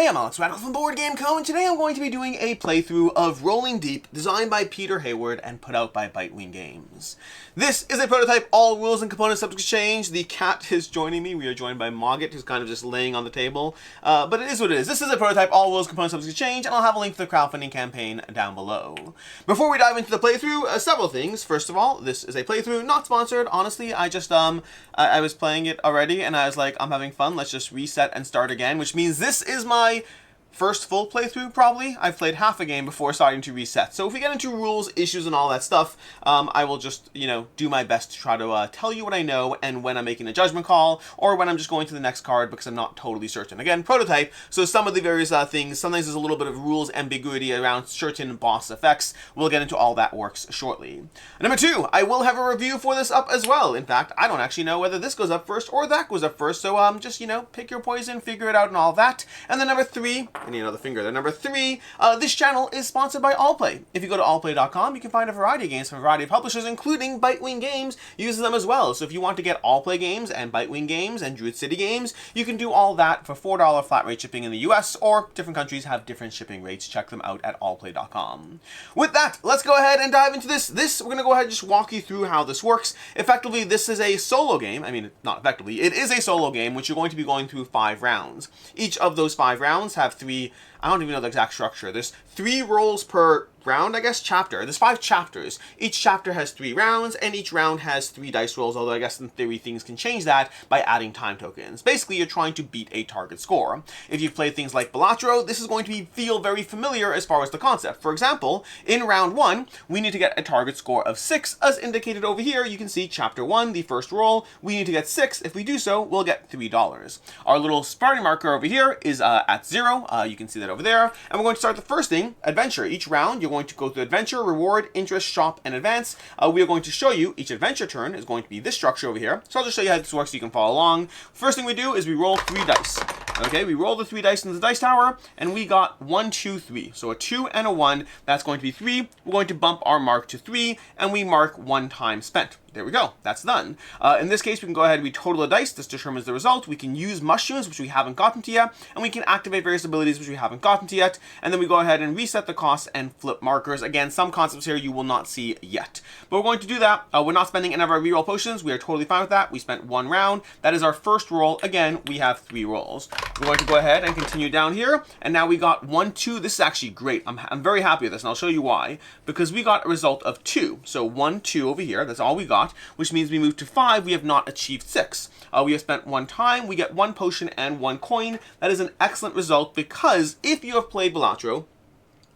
Hey, I'm Alex Radical from Board Game Co, and today I'm going to be doing a playthrough of Rolling Deep, designed by Peter Hayward and put out by Bitewing Games. This is a prototype, all rules and components subject to change. The cat is joining me. We are joined by Mogget, who's kind of just laying on the table. But it is what it is. This is a prototype, all rules and components subject to change, and I'll have a link to the crowdfunding campaign down below. Before we dive into the playthrough, several things. First of all, this is a playthrough, not sponsored. Honestly, I just, I was playing it already, and I was like, I'm having fun. Let's just reset and start again, which means this is my first full playthrough, probably. I've played half a game before starting to reset. So if we get into rules, issues, and all that stuff, I will just, do my best to try to tell you what I know and when I'm making a judgment call, or when I'm just going to the next card because I'm not totally certain. Again, prototype, so some of the various things, sometimes there's a little bit of rules ambiguity around certain boss effects. We'll get into all that works shortly. Number two, I will have a review for this up as well. In fact, I don't actually know whether this goes up first or that goes up first, so just, pick your poison, figure it out and all that. And then number three, I need another finger there. Number three, this channel is sponsored by Allplay. If you go to allplay.com, you can find a variety of games from a variety of publishers, including Bitewing Games uses them as well. So if you want to get Allplay games and Bitewing games and Druid City games, you can do all that for $4 flat rate shipping in the US, or different countries have different shipping rates. Check them out at allplay.com. With that, let's go ahead and dive into this. We're going to go ahead and just walk you through how this works. Effectively, this is a solo game. I mean, not effectively. It is a solo game, which you're going to be going through 5 rounds. Each of those 5 rounds have 3... I don't even know the exact structure. There's 3 rolls per round, I guess, chapter. There's 5 chapters. Each chapter has 3 rounds, and each round has 3 dice rolls, although I guess in theory things can change that by adding time tokens. Basically, you're trying to beat a target score. If you've played things like Balatro, this is going to feel very familiar as far as the concept. For example, in round 1, we need to get a target score of 6. As indicated over here, you can see chapter 1, the first roll, we need to get 6. If we do so, we'll get $3. Our little starting marker over here is at 0. You can see that over there. And we're going to start the first thing, adventure. Each round, you're going to go through adventure, reward, interest, shop, and advance. We are going to show you each adventure turn is going to be this structure over here. So I'll just show you how this works so you can follow along. First thing we do is we roll 3 dice. Okay, we roll the 3 dice into the dice tower, and we got 1, 2, 3. So a 2 and a 1, that's going to be 3. We're going to bump our mark to 3, and we mark 1 time spent. There we go. That's done. In this case, we can go ahead and we total a dice. This determines the result. We can use mushrooms, which we haven't gotten to yet, and we can activate various abilities, which we haven't gotten to yet. And then we go ahead and reset the costs and flip markers. Again, some concepts here you will not see yet. But we're going to do that. We're not spending any of our reroll potions. We are totally fine with that. We spent 1 round. That is our first roll. Again, we have 3 rolls. We're going to go ahead and continue down here. And now we got 1, 2. This is actually great. I'm very happy with this, and I'll show you why. Because we got a result of 2. So 1, 2 over here. That's all we got, which means we move to 5. We have not achieved 6. We have spent 1 time. We get 1 potion and 1 coin. That is an excellent result because if you have played Balatro,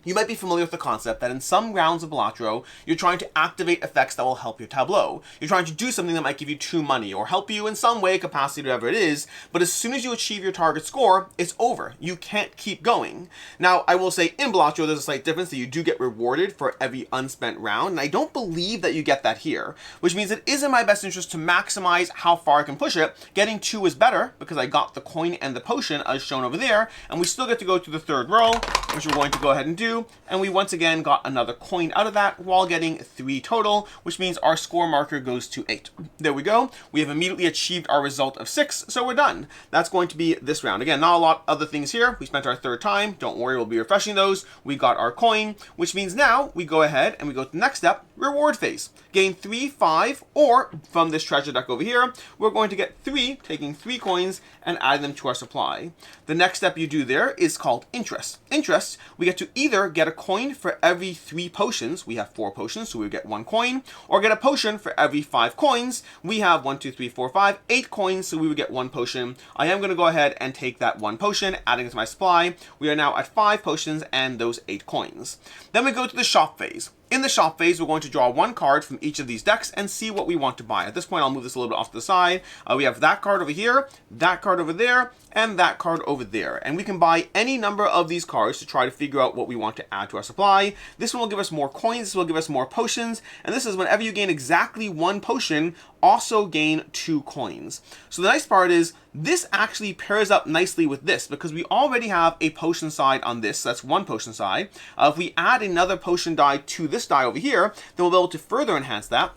you might be familiar with the concept that in some rounds of Balatro, you're trying to activate effects that will help your tableau. You're trying to do something that might give you 2 money or help you in some way, capacity, whatever it is, but as soon as you achieve your target score, it's over. You can't keep going. Now, I will say in Balatro, there's a slight difference that you do get rewarded for every unspent round, and I don't believe that you get that here, which means it is in my best interest to maximize how far I can push it. Getting 2 is better because I got the coin and the potion as shown over there, and we still get to go to the 3rd roll, which we're going to go ahead and do. And we once again got another coin out of that while getting 3 total, which means our score marker goes to 8. There we go. We have immediately achieved our result of 6, so we're done. That's going to be this round. Again, not a lot of other things here. We spent our 3rd time. Don't worry, we'll be refreshing those. We got our coin, which means now we go ahead and we go to the next step, reward phase. Gain 3, 5, or from this treasure deck over here, we're going to get 3, taking 3 coins and adding them to our supply. The next step you do there is called interest. Interest, we get to either get a coin for every 3 potions. We have 4 potions, so we get 1 coin, or get a potion for every 5 coins. We have 1, 2, 3, 4, 5, 8 coins, so we would get 1 potion. I am going to go ahead and take that 1 potion, adding it to my supply. We are now at 5 potions and those 8 coins. Then we go to the shop phase. In the shop phase, we're going to draw 1 card from each of these decks and see what we want to buy. At this point, I'll move this a little bit off to the side. We have that card over here, that card over there, and that card over there. And we can buy any number of these cards to try to figure out what we want to add to our supply. This one will give us more coins, this will give us more potions, and this is whenever you gain exactly 1 potion, also gain 2 coins. So the nice part is, this actually pairs up nicely with this because we already have a potion side on this. So that's 1 potion side. If we add another potion die to this die over here, then we'll be able to further enhance that.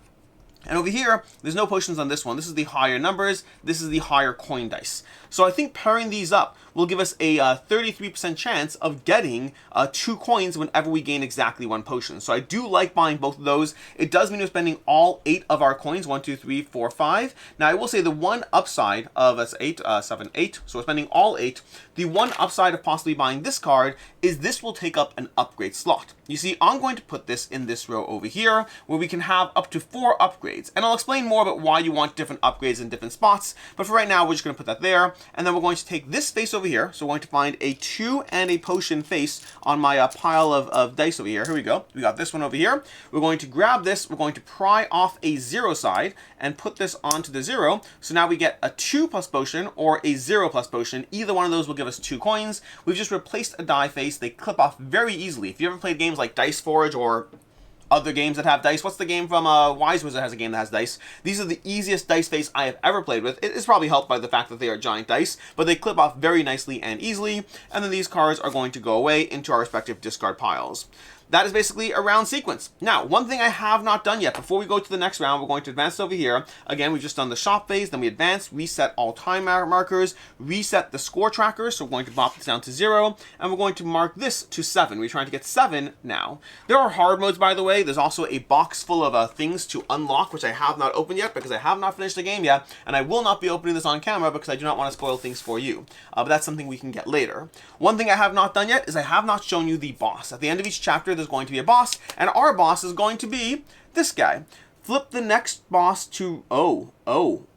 And over here, there's no potions on this one. This is the higher numbers. This is the higher coin dice. So I think pairing these up will give us a 33% chance of getting 2 coins whenever we gain exactly 1 potion. So I do like buying both of those. It does mean we're spending all 8 of our coins. 1, 2, 3, 4, 5. Now I will say the one upside of us 8, 7, 8. So we're spending all 8. The one upside of possibly buying this card is this will take up an upgrade slot. You see, I'm going to put this in this row over here where we can have up to 4 upgrades. And I'll explain more about why you want different upgrades in different spots. But for right now, we're just going to put that there. And then we're going to take this face over here. So we're going to find a 2 and a potion face on my pile of dice over here. Here we go. We got this one over here. We're going to grab this. We're going to pry off a 0 side and put this onto the 0. So now we get a 2 plus potion or a 0 plus potion. Either one of those will give us 2 coins. We've just replaced a die face. They clip off very easily. If you ever played games like Dice Forge or other games that have dice. What's the game from Wise Wizard has a game that has dice? These are the easiest dice face I have ever played with. It is probably helped by the fact that they are giant dice, but they clip off very nicely and easily, and then these cards are going to go away into our respective discard piles. That is basically a round sequence. Now, one thing I have not done yet, before we go to the next round, we're going to advance over here. Again, we've just done the shop phase, then we advance, reset all time markers, reset the score tracker, so we're going to bop this down to 0, and we're going to mark this to 7. We're trying to get 7 now. There are hard modes, by the way. There's also a box full of things to unlock, which I have not opened yet because I have not finished the game yet, and I will not be opening this on camera because I do not want to spoil things for you. But that's something we can get later. One thing I have not done yet is I have not shown you the boss. At the end of each chapter, there's going to be a boss, and our boss is going to be this guy. Flip the next boss to, oh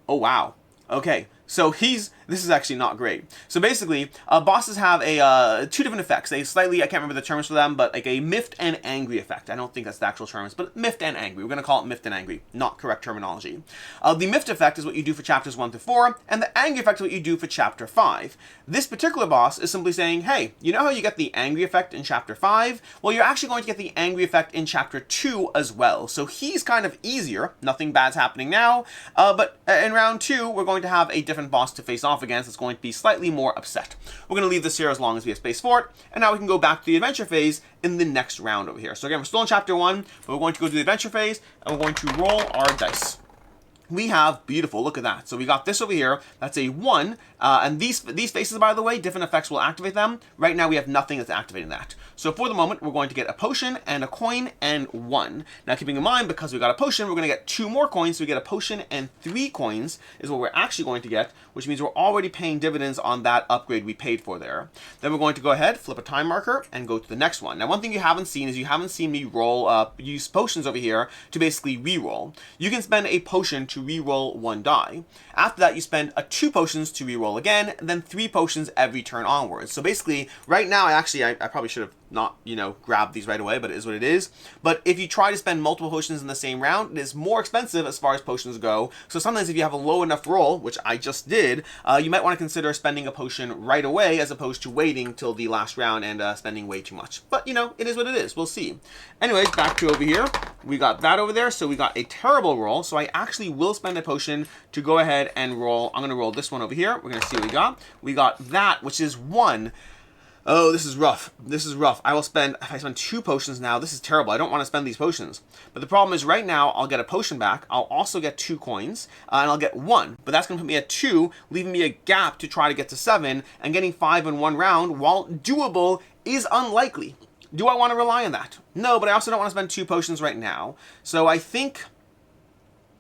wow. Okay, so this is actually not great. So basically, bosses have a 2 different effects. They slightly, I can't remember the terms for them, but like a miffed and angry effect. I don't think that's the actual terms, but miffed and angry. We're going to call it miffed and angry. Not correct terminology. The miffed effect is what you do for chapters 1 to 4, and the angry effect is what you do for chapter 5. This particular boss is simply saying, hey, you know how you get the angry effect in chapter 5? Well, you're actually going to get the angry effect in chapter 2 as well. So he's kind of easier. Nothing bad's happening now, but in round 2, we're going to have a different boss to face off against. It's going to be slightly more upset. We're going to leave this here as long as we have space for it, and now we can go back to the adventure phase in the next round over here. So again, we're still in chapter 1, but we're going to go to the adventure phase, and we're going to roll our dice. We have, beautiful, look at that. So we got this over here, that's a 1, and these faces, by the way, different effects will activate them. Right now we have nothing that's activating that. So for the moment, we're going to get a potion and a coin and 1. Now keeping in mind, because we got a potion, we're going to get 2 more coins, so we get a potion and 3 coins is what we're actually going to get, which means we're already paying dividends on that upgrade we paid for there. Then we're going to go ahead, flip a time marker, and go to the next one. Now one thing you haven't seen is you haven't seen me use potions over here to basically re-roll. You can spend a potion to re-roll 1 die. After that, you spend 2 potions to re-roll again, and then 3 potions every turn onwards. So basically, right now, I probably should have not, grabbed these right away, but it is what it is. But if you try to spend multiple potions in the same round, it is more expensive as far as potions go. So sometimes if you have a low enough roll, which I just did, you might want to consider spending a potion right away as opposed to waiting till the last round and spending way too much. But, it is what it is. We'll see. Anyways, back to over here. We got that over there, so we got a terrible roll. So I actually will spend a potion to go ahead and roll. I'm going to roll this one over here. We're going to see what we got. We got that, which is 1. Oh, this is rough. This is rough. If I spend 2 potions now, this is terrible. I don't want to spend these potions. But the problem is right now, I'll get a potion back. I'll also get 2 coins, and I'll get 1. But that's going to put me at 2, leaving me a gap to try to get to 7, and getting 5 in 1 round, while doable, is unlikely. Do I want to rely on that? No, but I also don't want to spend 2 potions right now. So I think,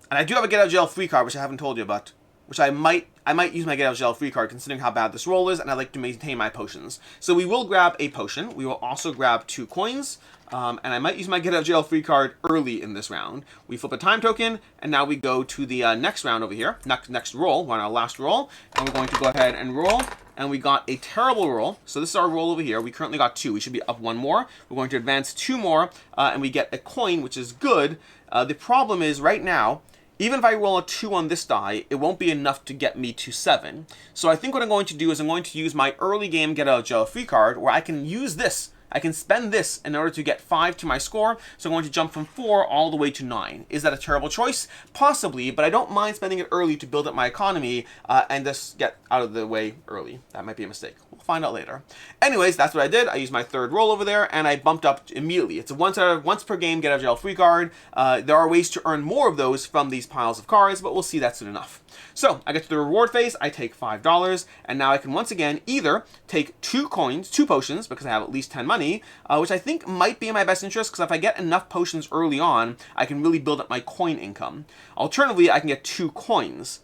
and I do have a get out of jail free card, which I haven't told you about, which I might use my get out of jail free card considering how bad this roll is, and I like to maintain my potions. So we will grab a potion. We will also grab 2 coins, and I might use my get out of jail free card early in this round. We flip a time token, and now we go to the next round over here, next roll, on our last roll, and we're going to go ahead and roll. And we got a terrible roll. So this is our roll over here. We currently got 2. We should be up 1 more. We're going to advance 2 more, and we get a coin, which is good. The problem is right now, even if I roll a 2 on this die, it won't be enough to get me to 7. So I think what I'm going to do is I'm going to use my early game get out of jail free card, where I can use this. I can spend this in order to get 5 to my score, so I'm going to jump from 4 all the way to 9. Is that a terrible choice? Possibly, but I don't mind spending it early to build up my economy and just get out of the way early. That might be a mistake. We'll find out later. Anyways, that's what I did. I used my third roll over there, and I bumped up immediately. It's a once per game get out of jail free card. There are ways to earn more of those from these piles of cards, but we'll see that soon enough. So I get to the reward phase. I take $5, and now I can once again either take 2 coins, 2 potions, because I have at least 10 money, which I think might be in my best interest, because if I get enough potions early on, I can really build up my coin income. Alternatively, I can get 2 coins.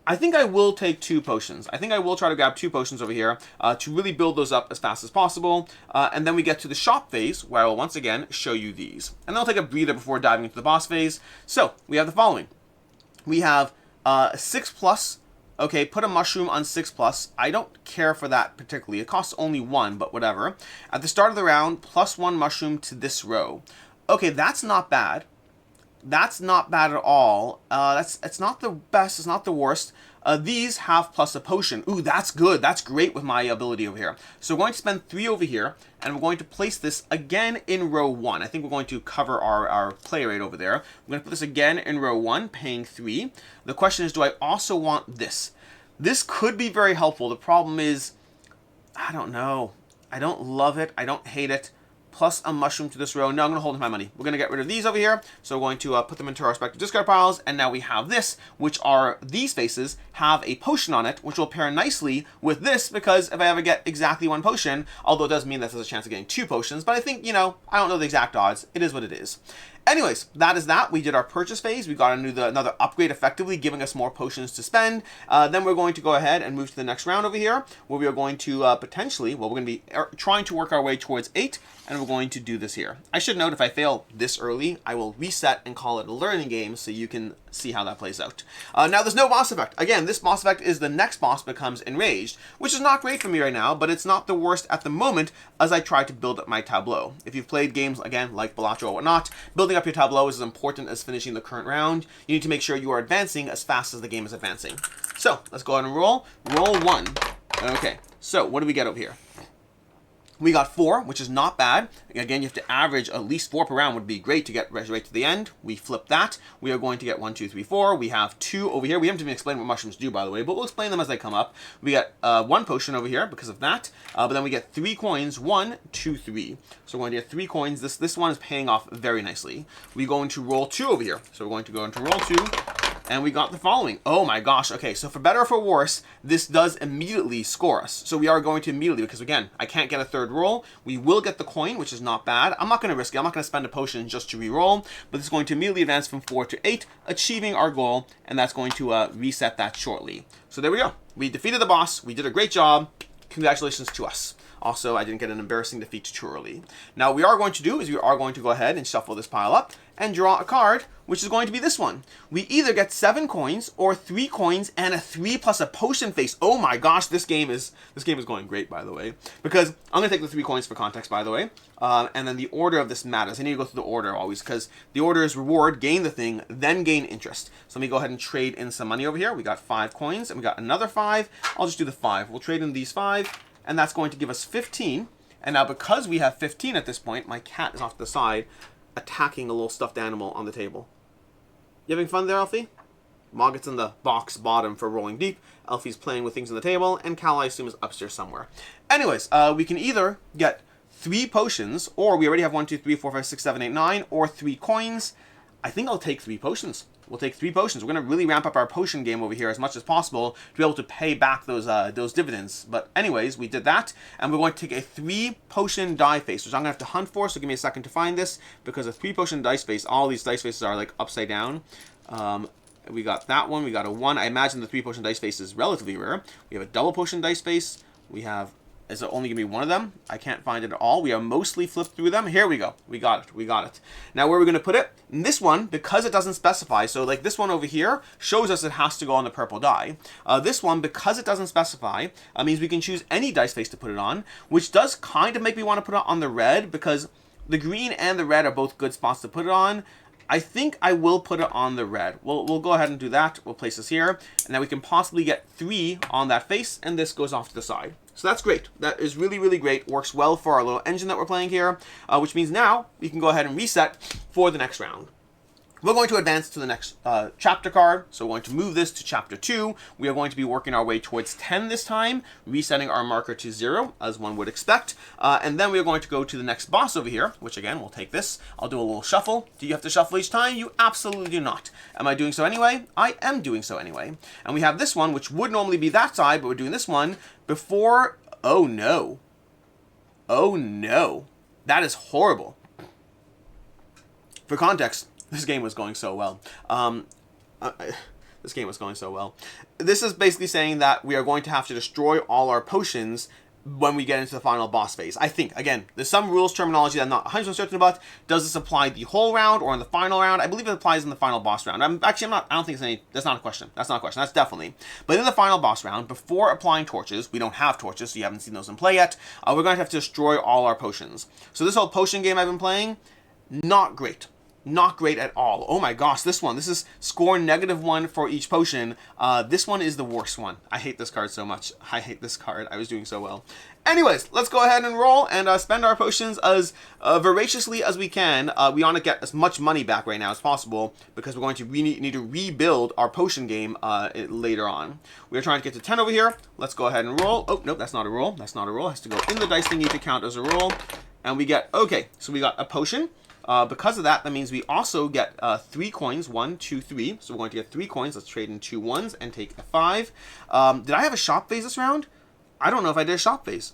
I think I will take 2 potions. I think I will try to grab 2 potions over here to really build those up as fast as possible. And then we get to the shop phase, where I will once again show you these. And then I'll take a breather before diving into the boss phase. So we have the following. We have 6+. Okay, put a mushroom on 6+. I don't care for that particularly. It costs only 1, but whatever. At the start of the round, +1 mushroom to this row. Okay, that's not bad. That's not bad at all. It's not the best. It's not the worst. These have plus a potion. Ooh, that's good. That's great with my ability over here. So we're going to spend 3 over here, and we're going to place this again in row 1. I think we're going to cover our play rate over there. We're going to put this again in row 1, paying 3. The question is, do I also want this? This could be very helpful. The problem is, I don't know. I don't love it. I don't hate it. Plus a mushroom to this row. No, I'm going to hold my money. We're going to get rid of these over here. So we're going to put them into our respective discard piles. And now we have this, which are these faces, have a potion on it, which will pair nicely with this, because if I ever get exactly 1 potion, although it does mean that there's a chance of getting 2 potions, but I think, you know, I don't know the exact odds. It is what it is. Anyways, that is that. We did our purchase phase. We got another upgrade effectively, giving us more potions to spend. Then we're going to go ahead and move to the next round over here, where we are going to potentially, well, we're going to be trying to work our way towards 8, and we're going to do this here. I should note, if I fail this early, I will reset and call it a learning game so you can see how that plays out. Now, there's no boss effect. Again, this boss effect is the next boss becomes enraged, which is not great for me right now, but it's not the worst at the moment as I try to build up my tableau. If you've played games, again, like Balatro or whatnot, building up your tableau is as important as finishing the current round. You need to make sure you are advancing as fast as the game is advancing. So, let's go ahead and roll. Roll 1. Okay, so what do we get over here? We got 4, which is not bad. Again, you have to average at least 4 per round would be great to get right to the end. We flip that. We are going to get 1, 2, 3, 4. We have 2 over here. We haven't even explained what mushrooms do, by the way, but we'll explain them as they come up. We got 1 potion over here because of that, but then we get 3 coins. 1, 2, 3. So we're going to get 3 coins. This one is paying off very nicely. We're going to roll 2 over here. So we're going to go into roll 2. And we got the following. Oh my gosh. Okay, so for better or for worse, this does immediately score us. So we are going to immediately, because again, I can't get a third roll. We will get the coin, which is not bad. I'm not going to risk it. I'm not going to spend a potion just to re-roll, but it's going to immediately advance from 4 to 8, achieving our goal, and that's going to reset that shortly. So there we go. We defeated the boss. We did a great job. Congratulations to us. Also, I didn't get an embarrassing defeat too early. Now, what we are going to do is we are going to go ahead and shuffle this pile up and draw a card, which is going to be this one. We either get 7 coins or 3 coins and a 3 plus a potion face. Oh my gosh, this game is going great, by the way, because I'm going to take the 3 coins for context, by the way, and then the order of this matters. I need to go through the order always, because the order is reward, gain the thing, then gain interest. So let me go ahead and trade in some money over here. We got 5 coins, and we got another 5. I'll just do the 5. We'll trade in these 5. And that's going to give us 15. And now because we have 15 at this point, my cat is off to the side attacking a little stuffed animal on the table. You having fun there, Elfie? Mogget's in the box bottom for rolling deep. Elfie's playing with things on the table. And Cal, I assume, is upstairs somewhere. Anyways, we can either get 3 potions, or we already have 1, 2, 3, 4, 5, 6, 7, 8, 9, or 3 coins. I think I'll take 3 potions. We'll take 3 potions. We're going to really ramp up our potion game over here as much as possible to be able to pay back those dividends. But anyways, we did that, and we're going to take a 3 potion die face, which I'm going to have to hunt for, so give me a second to find this, because a 3 potion dice face, all these dice faces are like upside down. We got that one. We got a 1. I imagine the 3 potion dice face is relatively rare. We have a double potion dice face. We have... Is it only going to be 1 of them? I can't find it at all. We are mostly flipped through them. Here we go. We got it. We got it. Now, where are we going to put it? In this one, because it doesn't specify, so like this one over here shows us it has to go on the purple die. This one, because it doesn't specify, means we can choose any dice face to put it on, which does kind of make me want to put it on the red, because the green and the red are both good spots to put it on. I think I will put it on the red. We'll go ahead and do that. We'll place this here, and now we can possibly get 3 on that face, and this goes off to the side. So that's great. That is really, really great. Works well for our little engine that we're playing here, which means now we can go ahead and reset for the next round. We're going to advance to the next chapter card, so we're going to move this to chapter 2. We are going to be working our way towards 10 this time, resetting our marker to 0, as one would expect. And then we are going to go to the next boss over here, which again, we'll take this. I'll do a little shuffle. Do you have to shuffle each time? You absolutely do not. Am I doing so anyway? I am doing so anyway. And we have this one, which would normally be that side, but we're doing this one before... Oh no. Oh no. That is horrible. For context, this game was going so well. This game was going so well. This is basically saying that we are going to have to destroy all our potions when we get into the final boss phase. I think, again, there's some rules terminology that I'm not 100% certain about. Does this apply the whole round or in the final round? I believe it applies in the final boss round. I don't think it's any, that's not a question. That's not a question. That's definitely. But in the final boss round, before applying torches, we don't have torches, so you haven't seen those in play yet, we're going to have to destroy all our potions. So this whole potion game I've been playing, not great. Not great at all. Oh my gosh, this is score -1 for each potion. This one is the worst one. I hate this card so much. I hate this card. I was doing so well. Anyways, let's go ahead and roll and spend our potions as voraciously as we can. We want to get as much money back right now as possible because we're going to need to rebuild our potion game later on. We are trying to get to 10 over here. Let's go ahead and roll. Oh, nope, that's not a roll. That's not a roll. It has to go in the dice thingy to count as a roll. And we get, okay, so we got a potion. Because of that, that means we also get 3 coins. 1, 2, 3. So we're going to get 3 coins. Let's trade in 2 1s and take a 5. Did I have a shop phase this round? I don't know if I did a shop phase.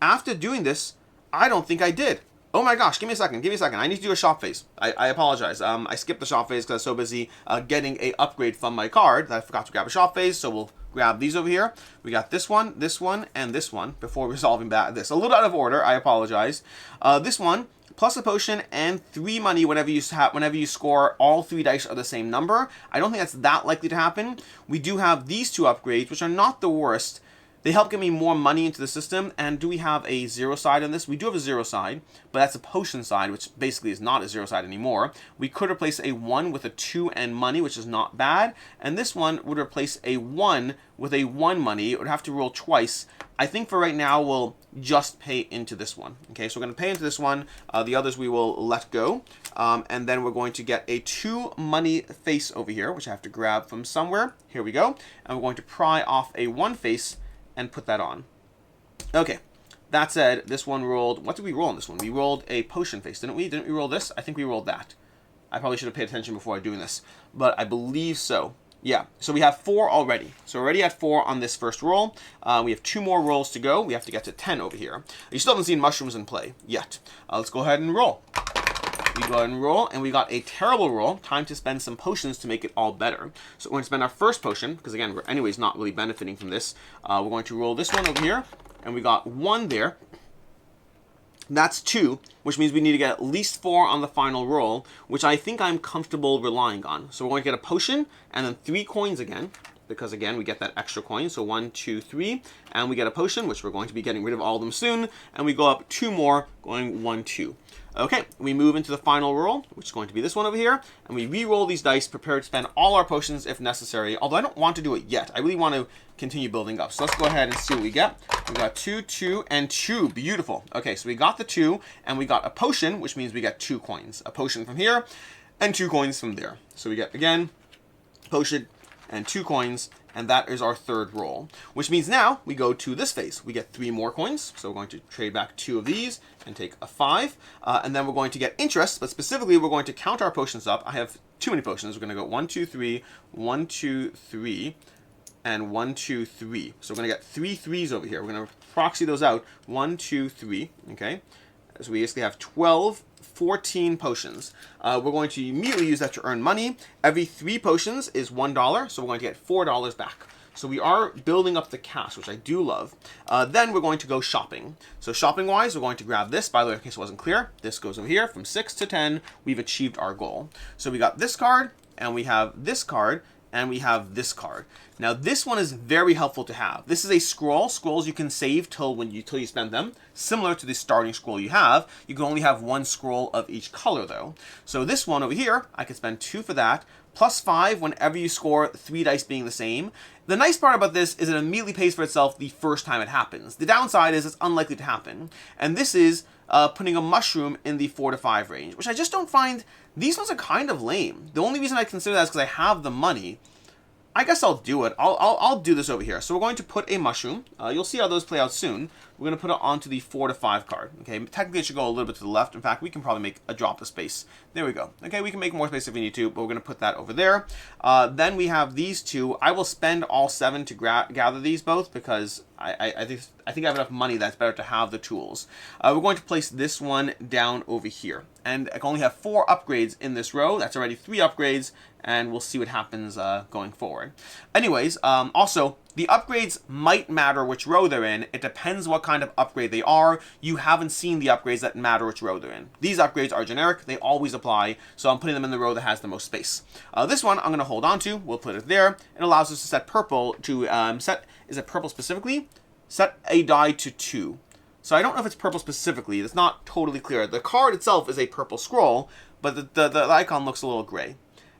After doing this, I don't think I did. Oh my gosh, give me a second. Give me a second. I need to do a shop phase. I apologize. I skipped the shop phase because I was so busy getting a upgrade from my card that I forgot to grab a shop phase. So we'll grab these over here. We got this one, and this one before resolving this. A little out of order. I apologize. This one, plus a potion and 3 money whenever you score all 3 dice are the same number. I don't think that's that likely to happen. We do have these 2 upgrades, which are not the worst. They help get me more money into the system. And do we have a 0 side on this? We do have a 0 side, but that's a potion side, which basically is not a 0 side anymore. We could replace a 1 with a 2 and money, which is not bad. And this one would replace a 1 with a 1 money. It would have to roll twice. I think for right now, we'll just pay into this one. Okay, so we're going to pay into this one. The others we will let go. And then we're going to get a 2 money face over here, which I have to grab from somewhere. Here we go. And we're going to pry off a 1 face and put that on. Okay, that said, this one rolled... What did we roll on this one? We rolled a potion face, didn't we? Didn't we roll this? I think we rolled that. I probably should have paid attention before doing this, but I believe so. Yeah, so we have 4 already. So we're already at 4 on this first roll. We have 2 more rolls to go. We have to get to 10 over here. You still haven't seen mushrooms in play yet. Let's go ahead and roll. We go ahead and roll, and we got a terrible roll. Time to spend some potions to make it all better. So we're going to spend our first potion, because again, we're anyways not really benefiting from this. We're going to roll this one over here, and we got 1 there. That's 2, which means we need to get at least 4 on the final roll, which I think I'm comfortable relying on. So we're going to get a potion, and then 3 coins again, because again, we get that extra coin. So 1, 2, 3, and we get a potion, which we're going to be getting rid of all of them soon, and we go up 2 more, going 1, 2. Okay, we move into the final roll, which is going to be this one over here, and we re-roll these dice, prepared to spend all our potions if necessary, although I don't want to do it yet. I really want to continue building up. So let's go ahead and see what we get. We got 2, 2, and 2. Beautiful. Okay, so we got the 2, and we got a potion, which means we get 2 coins. A potion from here, and 2 coins from there. So we get, again, potion and 2 coins, and that is our 3rd roll, which means now we go to this phase. We get 3 more coins, so we're going to trade back 2 of these and take a 5, and then we're going to get interest, but specifically we're going to count our potions up. I have too many potions. We're going to go 1, 2, 3, 1, 2, 3, and 1, 2, 3. So we're going to get 3 3s over here. We're going to proxy those out. 1, 2, 3, okay? So we basically have 12, 14 potions. We're going to immediately use that to earn money. Every 3 potions is $1, so we're going to get $4 back. So we are building up the cash, which I do love. Then we're going to go shopping. So shopping-wise, we're going to grab this. By the way, in case it wasn't clear, this goes over here. From 6 to 10, we've achieved our goal. So we got this card, and we have this card, and we have this card. Now this one is very helpful to have. This is a scroll. Scrolls you can save till you spend them. Similar to the starting scroll you have. You can only have 1 scroll of each color though. So this one over here, I can spend 2 for that, +5 whenever you score 3 dice being the same. The nice part about this is it immediately pays for itself the first time it happens. The downside is it's unlikely to happen. And this is putting a mushroom in the 4 to 5 range, which I just don't find. These ones are kind of lame. The only reason I consider that is because I have the money. I guess I'll do it. I'll do this over here. So we're going to put a mushroom. You'll see how those play out soon. We're going to put it onto the 4 to 5 card. Okay, technically it should go a little bit to the left. In fact, we can probably make a drop of space. There we go. Okay, we can make more space if we need to, but we're going to put that over there. Then we have these two. I will spend all 7 to gather these both because I think I have enough money that's better to have the tools. We're going to place this one down over here. And I can only have 4 upgrades in this row. That's already 3 upgrades, and we'll see what happens going forward. Anyways, also, the upgrades might matter which row they're in. It depends what kind of upgrade they are. You haven't seen the upgrades that matter which row they're in. These upgrades are generic. They always apply, so I'm putting them in the row that has the most space. This one I'm going to hold on to. We'll put it there. It allows us to set purple to is it purple specifically? Set a die to 2. So I don't know if it's purple specifically. It's not totally clear. The card itself is a purple scroll, but the icon looks a little gray.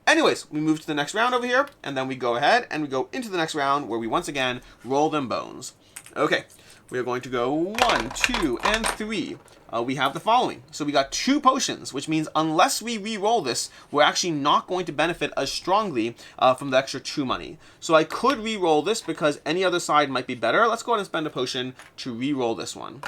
Anyways, we move to the next round over here, and then we go ahead and we go into the next round where we once again roll them bones. Okay, we are going to go 1, 2, and 3. We have the following. So we got 2 potions, which means unless we re-roll this, we're actually not going to benefit as strongly from the extra 2 money. So I could re-roll this because any other side might be better. Let's go ahead and spend a potion to re-roll this one.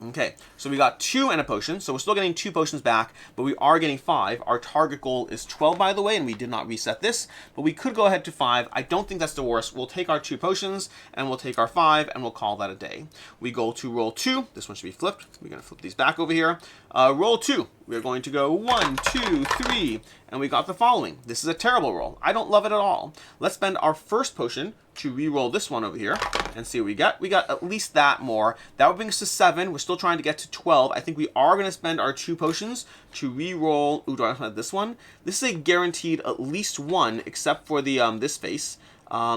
Okay, so we got 2 and a potion, so we're still getting 2 potions back, but we are getting 5. Our target goal is 12, by the way, and we did not reset this, but we could go ahead to 5. I don't think that's the worst. We'll take our 2 potions, and we'll take our 5, and we'll call that a day. We go to roll 2. This one should be flipped. We're going to flip these back over here. Roll 2. We're going to go 1, 2, 3, and we got the following. This is a terrible roll. I don't love it at all. Let's spend our first potion to re-roll this one over here and see what we get. We got at least that more. That would bring us to 7. We're still trying to get to 12. I think we are going to spend our 2 potions to re-roll. Ooh, do I have this one? This is a guaranteed at least 1, except for the this face.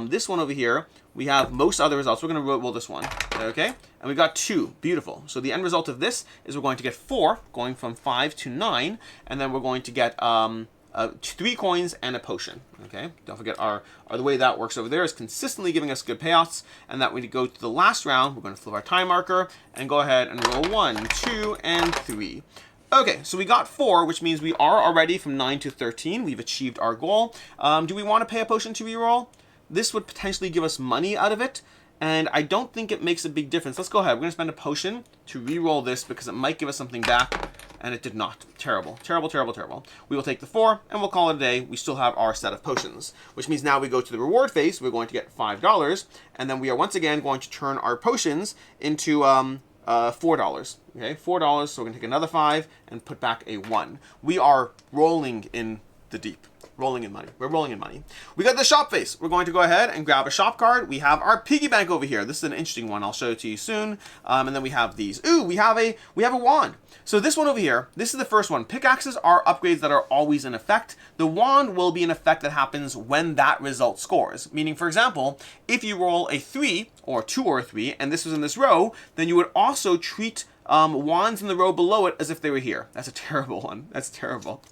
This one over here, we have most other results. We're going to roll this one. Okay, and we got 2. Beautiful. So the end result of this is we're going to get 4, going from 5 to 9, and then we're going to get 3 coins and a potion. Okay, don't forget the way that works over there is consistently giving us good payouts, and that when we go to the last round, we're going to flip our time marker and go ahead and roll 1, 2, and 3. Okay, so we got 4, which means we are already from 9 to 13. We've achieved our goal. Do we want to pay a potion to reroll? This would potentially give us money out of it, and I don't think it makes a big difference. Let's go ahead. We're going to spend a potion to re-roll this because it might give us something back, and it did not. Terrible, terrible, terrible, terrible. We will take the 4, and we'll call it a day. We still have our set of potions, which means now we go to the reward phase. We're going to get $5, and then we are once again going to turn our potions into $4. Okay, $4, so we're going to take another 5 and put back a 1. We are rolling in the deep. Rolling in money. We're rolling in money. We got the shop face. We're going to go ahead and grab a shop card. We have our piggy bank over here. This is an interesting one. I'll show it to you soon. And then we have these. Ooh, we have a wand. So this one over here, this is the first one. Pickaxes are upgrades that are always in effect. The wand will be an effect that happens when that result scores. Meaning, for example, if you roll a 3 or 2 or a 3, and this was in this row, then you would also treat wands in the row below it as if they were here. That's a terrible one. That's terrible.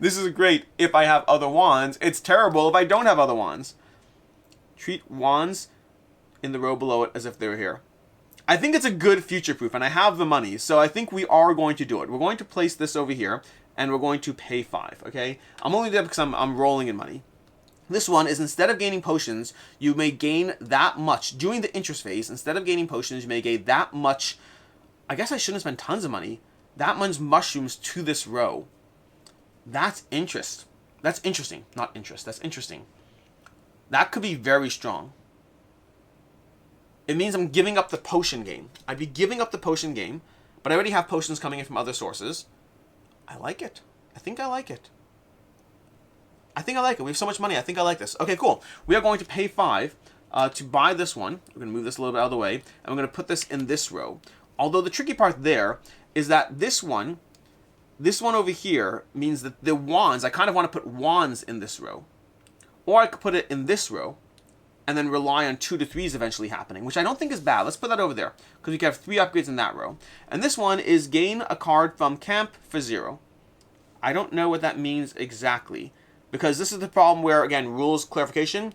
This is great if I have other wands. It's terrible if I don't have other wands. Treat wands in the row below it as if they were here. I think it's a good future proof, and I have the money, so I think we are going to do it. We're going to place this over here, and we're going to pay 5, okay? I'm only doing it because I'm rolling in money. This one is instead of gaining potions, you may gain that much. During the interest phase, instead of gaining potions, you may gain that much. I guess I shouldn't spend tons of money. That much mushrooms to this row. That's interest. That's interesting. Not interest. That's interesting. That could be very strong. It means I'm giving up the potion game. I'd be giving up the potion game, but I already have potions coming in from other sources. I like it. I think I like it. I think I like it. We have so much money. I think I like this. Okay, cool. We are going to pay 5 to buy this one. We're going to move this a little bit out of the way, and we're going to put this in this row. Although the tricky part there is that this one over here means that the wands, I kind of want to put wands in this row. Or I could put it in this row and then rely on 2 to 3s eventually happening, which I don't think is bad. Let's put that over there because we can have 3 upgrades in that row. And this one is gain a card from camp for 0. I don't know what that means exactly. Because this is the problem where, again, rules clarification.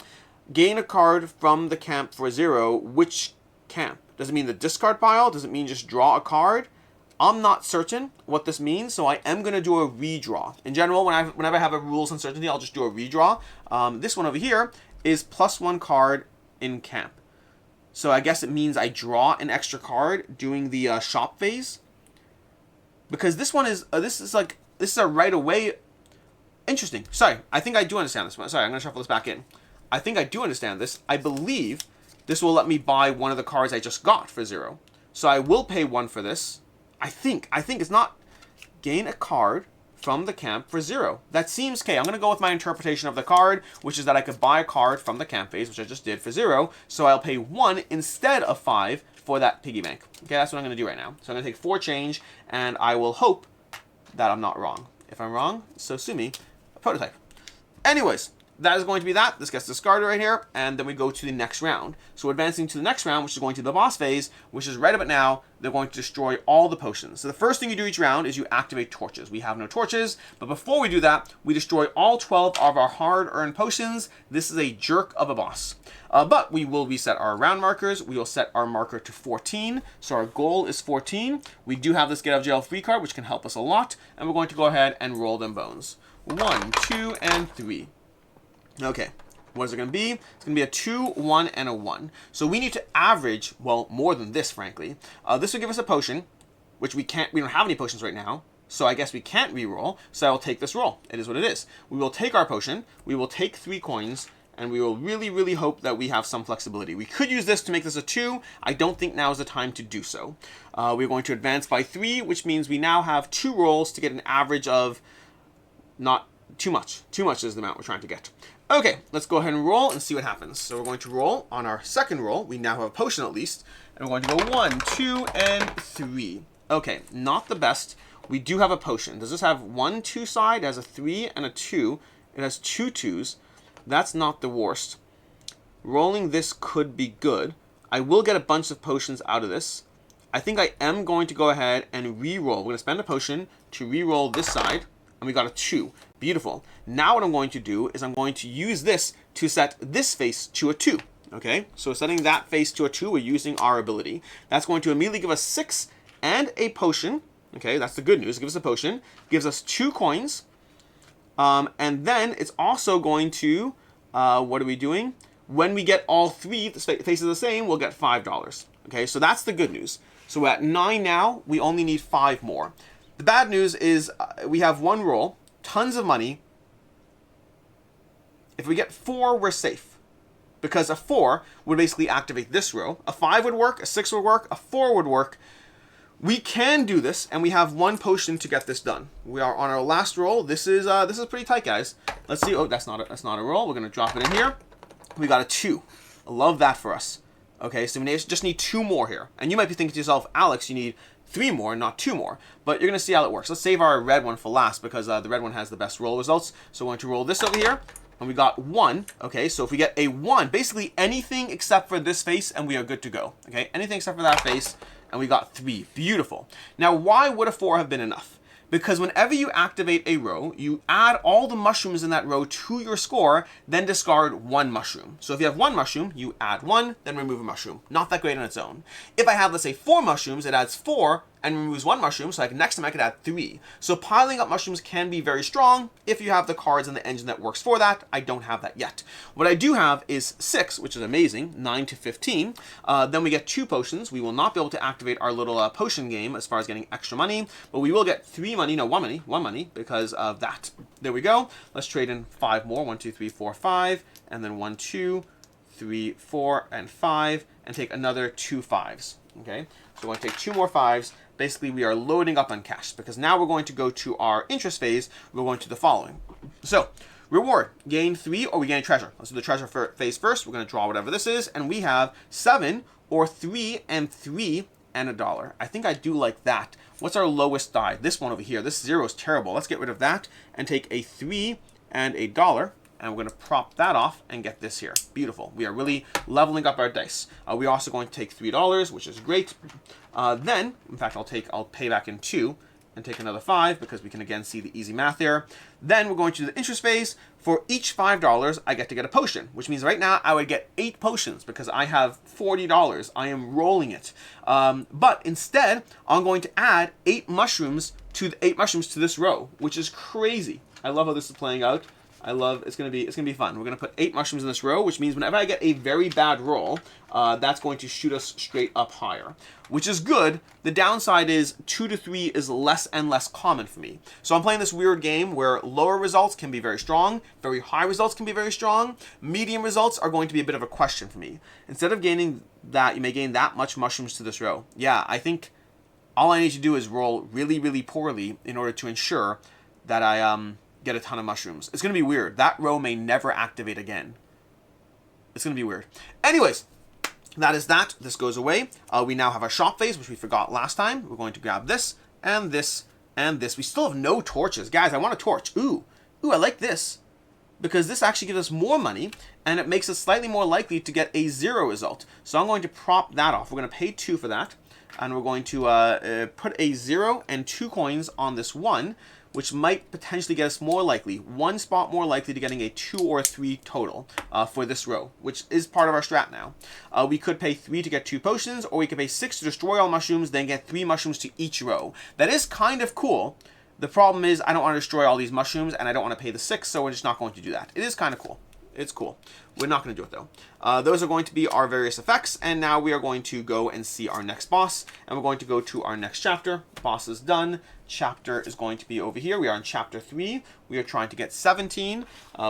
Gain a card from the camp for 0. Which camp? Does it mean the discard pile? Does it mean just draw a card? I'm not certain what this means, so I am going to do a redraw. In general, whenever I have a rules uncertainty, I'll just do a redraw. This one over here is +1 card in camp. So I guess it means I draw an extra card doing the shop phase. Because this one is, this is a right away. Interesting. Sorry, I think I do understand this one. Sorry, I'm going to shuffle this back in. I think I do understand this. I believe this will let me buy one of the cards I just got for 0. So I will pay 1 for this. I think it's not gain a card from the camp for 0. That seems okay. I'm going to go with my interpretation of the card, which is that I could buy a card from the camp phase, which I just did for 0. So I'll pay 1 instead of 5 for that piggy bank. Okay, that's what I'm going to do right now. So I'm going to take 4 change, and I will hope that I'm not wrong. If I'm wrong, so sue me. A prototype. Anyways, that is going to be that. This gets discarded right here, and then we go to the next round. So advancing to the next round, which is going to the boss phase, which is right about now, they're going to destroy all the potions. So the first thing you do each round is you activate torches. We have no torches, but before we do that, we destroy all 12 of our hard-earned potions. This is a jerk of a boss. But we will reset our round markers. We will set our marker to 14. So our goal is 14. We do have this get out of jail free card, which can help us a lot. And we're going to go ahead and roll them bones. 1, 2, and 3. Okay, what is it going to be? It's going to be a 2, 1, and a 1. So we need to average, well, more than this, frankly. This will give us a potion, which we don't have any potions right now. So I guess we can't re-roll, so I will take this roll. It is what it is. We will take our potion, we will take 3 coins, and we will really, really hope that we have some flexibility. We could use this to make this a 2. I don't think now is the time to do so. We're going to advance by 3, which means we now have 2 rolls to get an average of not too much. Too much is the amount we're trying to get. Okay, let's go ahead and roll and see what happens. So we're going to roll on our second roll. We now have a potion at least. And we're going to go 1, 2, and 3. Okay, not the best. We do have a potion. Does this have 1 2 side? It has a 3 and a 2. It has 2 2s. That's not the worst. Rolling this could be good. I will get a bunch of potions out of this. I think I am going to go ahead and re-roll. We're going to spend a potion to re-roll this side. And we got a 2. Beautiful. Now what I'm going to do is I'm going to use this to set this face to a 2. Okay, so setting that face to a 2, we're using our ability. That's going to immediately give us 6 and a potion. Okay, that's the good news. It gives us a potion. Gives us 2 coins. And then it's also going to, what are we doing? When we get all 3 faces the same, we'll get $5. Okay, so that's the good news. So we're at 9 now. We only need 5 more. The bad news is we have 1 roll, tons of money. If we get 4, we're safe. Because a 4 would basically activate this row. A 5 would work, a 6 would work, a 4 would work. We can do this, and we have 1 potion to get this done. We are on our last roll. This is pretty tight, guys. Let's see. Oh, that's not a roll. We're gonna drop it in here. We got a 2. I love that for us. Okay, so we just need 2 more here. And you might be thinking to yourself, Alex, you need 3 more, not 2 more. But you're going to see how it works. Let's save our red one for last because the red one has the best roll results. So we're going to roll this over here. And we got 1. Okay, so if we get a 1, basically anything except for this face, and we are good to go. Okay, anything except for that face, and we got 3. Beautiful. Now, why would a 4 have been enough? Because whenever you activate a row, you add all the mushrooms in that row to your score, then discard 1 mushroom. So if you have 1 mushroom, you add 1, then remove a mushroom. Not that great on its own. If I have, let's say, 4 mushrooms, it adds 4 and removes 1 mushroom, so next time I could add 3. So piling up mushrooms can be very strong if you have the cards and the engine that works for that. I don't have that yet. What I do have is 6, which is amazing, 9 to 15. Then we get 2 potions. We will not be able to activate our little potion game as far as getting extra money, but we will get 3 money, no, 1 money because of that. There we go. Let's trade in 5 more, 1, 2, 3, 4, 5, and then 1, 2, 3, 4, and 5, and take another 2 5s. Okay, so we're going to take 2 more 5s. Basically, we are loading up on cash because now we're going to go to our interest phase. We're going to the following. So, reward, gain 3 or we gain treasure. Let's do the treasure phase first. We're going to draw whatever this is, and we have 7 or 3 and 3 and $1. I think I do like that. What's our lowest die? This one over here. This 0 is terrible. Let's get rid of that and take a 3 and $1. And we're going to prop that off and get this here. Beautiful. We are really leveling up our dice. We're also going to take $3, which is great. Then, in fact, I'll pay back in 2 and take another 5 because we can again see the easy math there. Then we're going to do the interest phase. For each $5, I get to get a potion, which means right now I would get 8 potions because I have $40. I am rolling it. But instead, I'm going to add 8 mushrooms to this row, which is crazy. I love how this is playing out. It's gonna be fun. We're gonna put 8 mushrooms in this row, which means whenever I get a very bad roll, that's going to shoot us straight up higher, which is good. The downside is 2 to 3 is less and less common for me. So I'm playing this weird game where lower results can be very strong, very high results can be very strong, medium results are going to be a bit of a question for me. Instead of gaining that, you may gain that much mushrooms to this row. Yeah, I think all I need to do is roll really, really poorly in order to ensure that I get a ton of mushrooms. It's going to be weird. That row may never activate again. It's going to be weird. Anyways, that is that. This goes away. We now have our shop phase, which we forgot last time. We're going to grab this, and this, and this. We still have no torches. Guys, I want a torch. Ooh, I like this. Because this actually gives us more money, and it makes us slightly more likely to get a 0 result. So I'm going to prop that off. We're going to pay 2 for that. And we're going to put a 0 and 2 coins on this 1, which might potentially get us more likely, 1 spot more likely to getting a 2 or 3 total for this row, which is part of our strat now. We could pay 3 to get 2 potions, or we could pay 6 to destroy all mushrooms, then get 3 mushrooms to each row. That is kind of cool. The problem is I don't want to destroy all these mushrooms, and I don't want to pay the 6, so we're just not going to do that. It is kind of cool. It's cool. We're not going to do it, though. Those are going to be our various effects, and now we are going to go and see our next boss, and we're going to go to our next chapter. Boss is done. Chapter is going to be over here. We are in chapter 3. We are trying to get 17,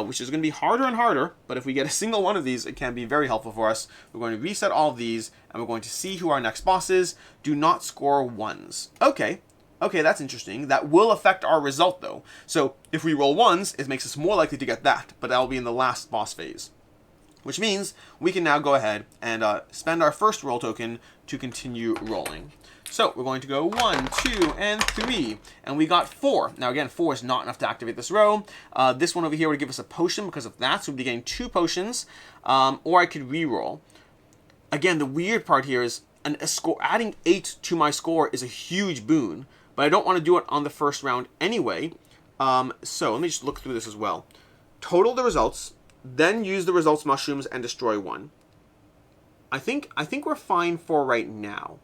which is going to be harder and harder, but if we get a single one of these, it can be very helpful for us. We're going to reset all of these, and we're going to see who our next boss is. Do not score 1s. Okay, that's interesting. That will affect our result, though. So if we roll 1s, it makes us more likely to get that, but that will be in the last boss phase. Which means we can now go ahead and spend our first roll token to continue rolling. So we're going to go 1, 2, and 3, and we got 4. Now again, 4 is not enough to activate this row. This one over here would give us a potion because of that, so we'd be getting 2 potions, or I could re-roll. Again, the weird part here is adding 8 to my score is a huge boon, but I don't want to do it on the first round anyway. So let me just look through this as well. Total the results, then use the results mushrooms and destroy 1. I think we're fine for right now.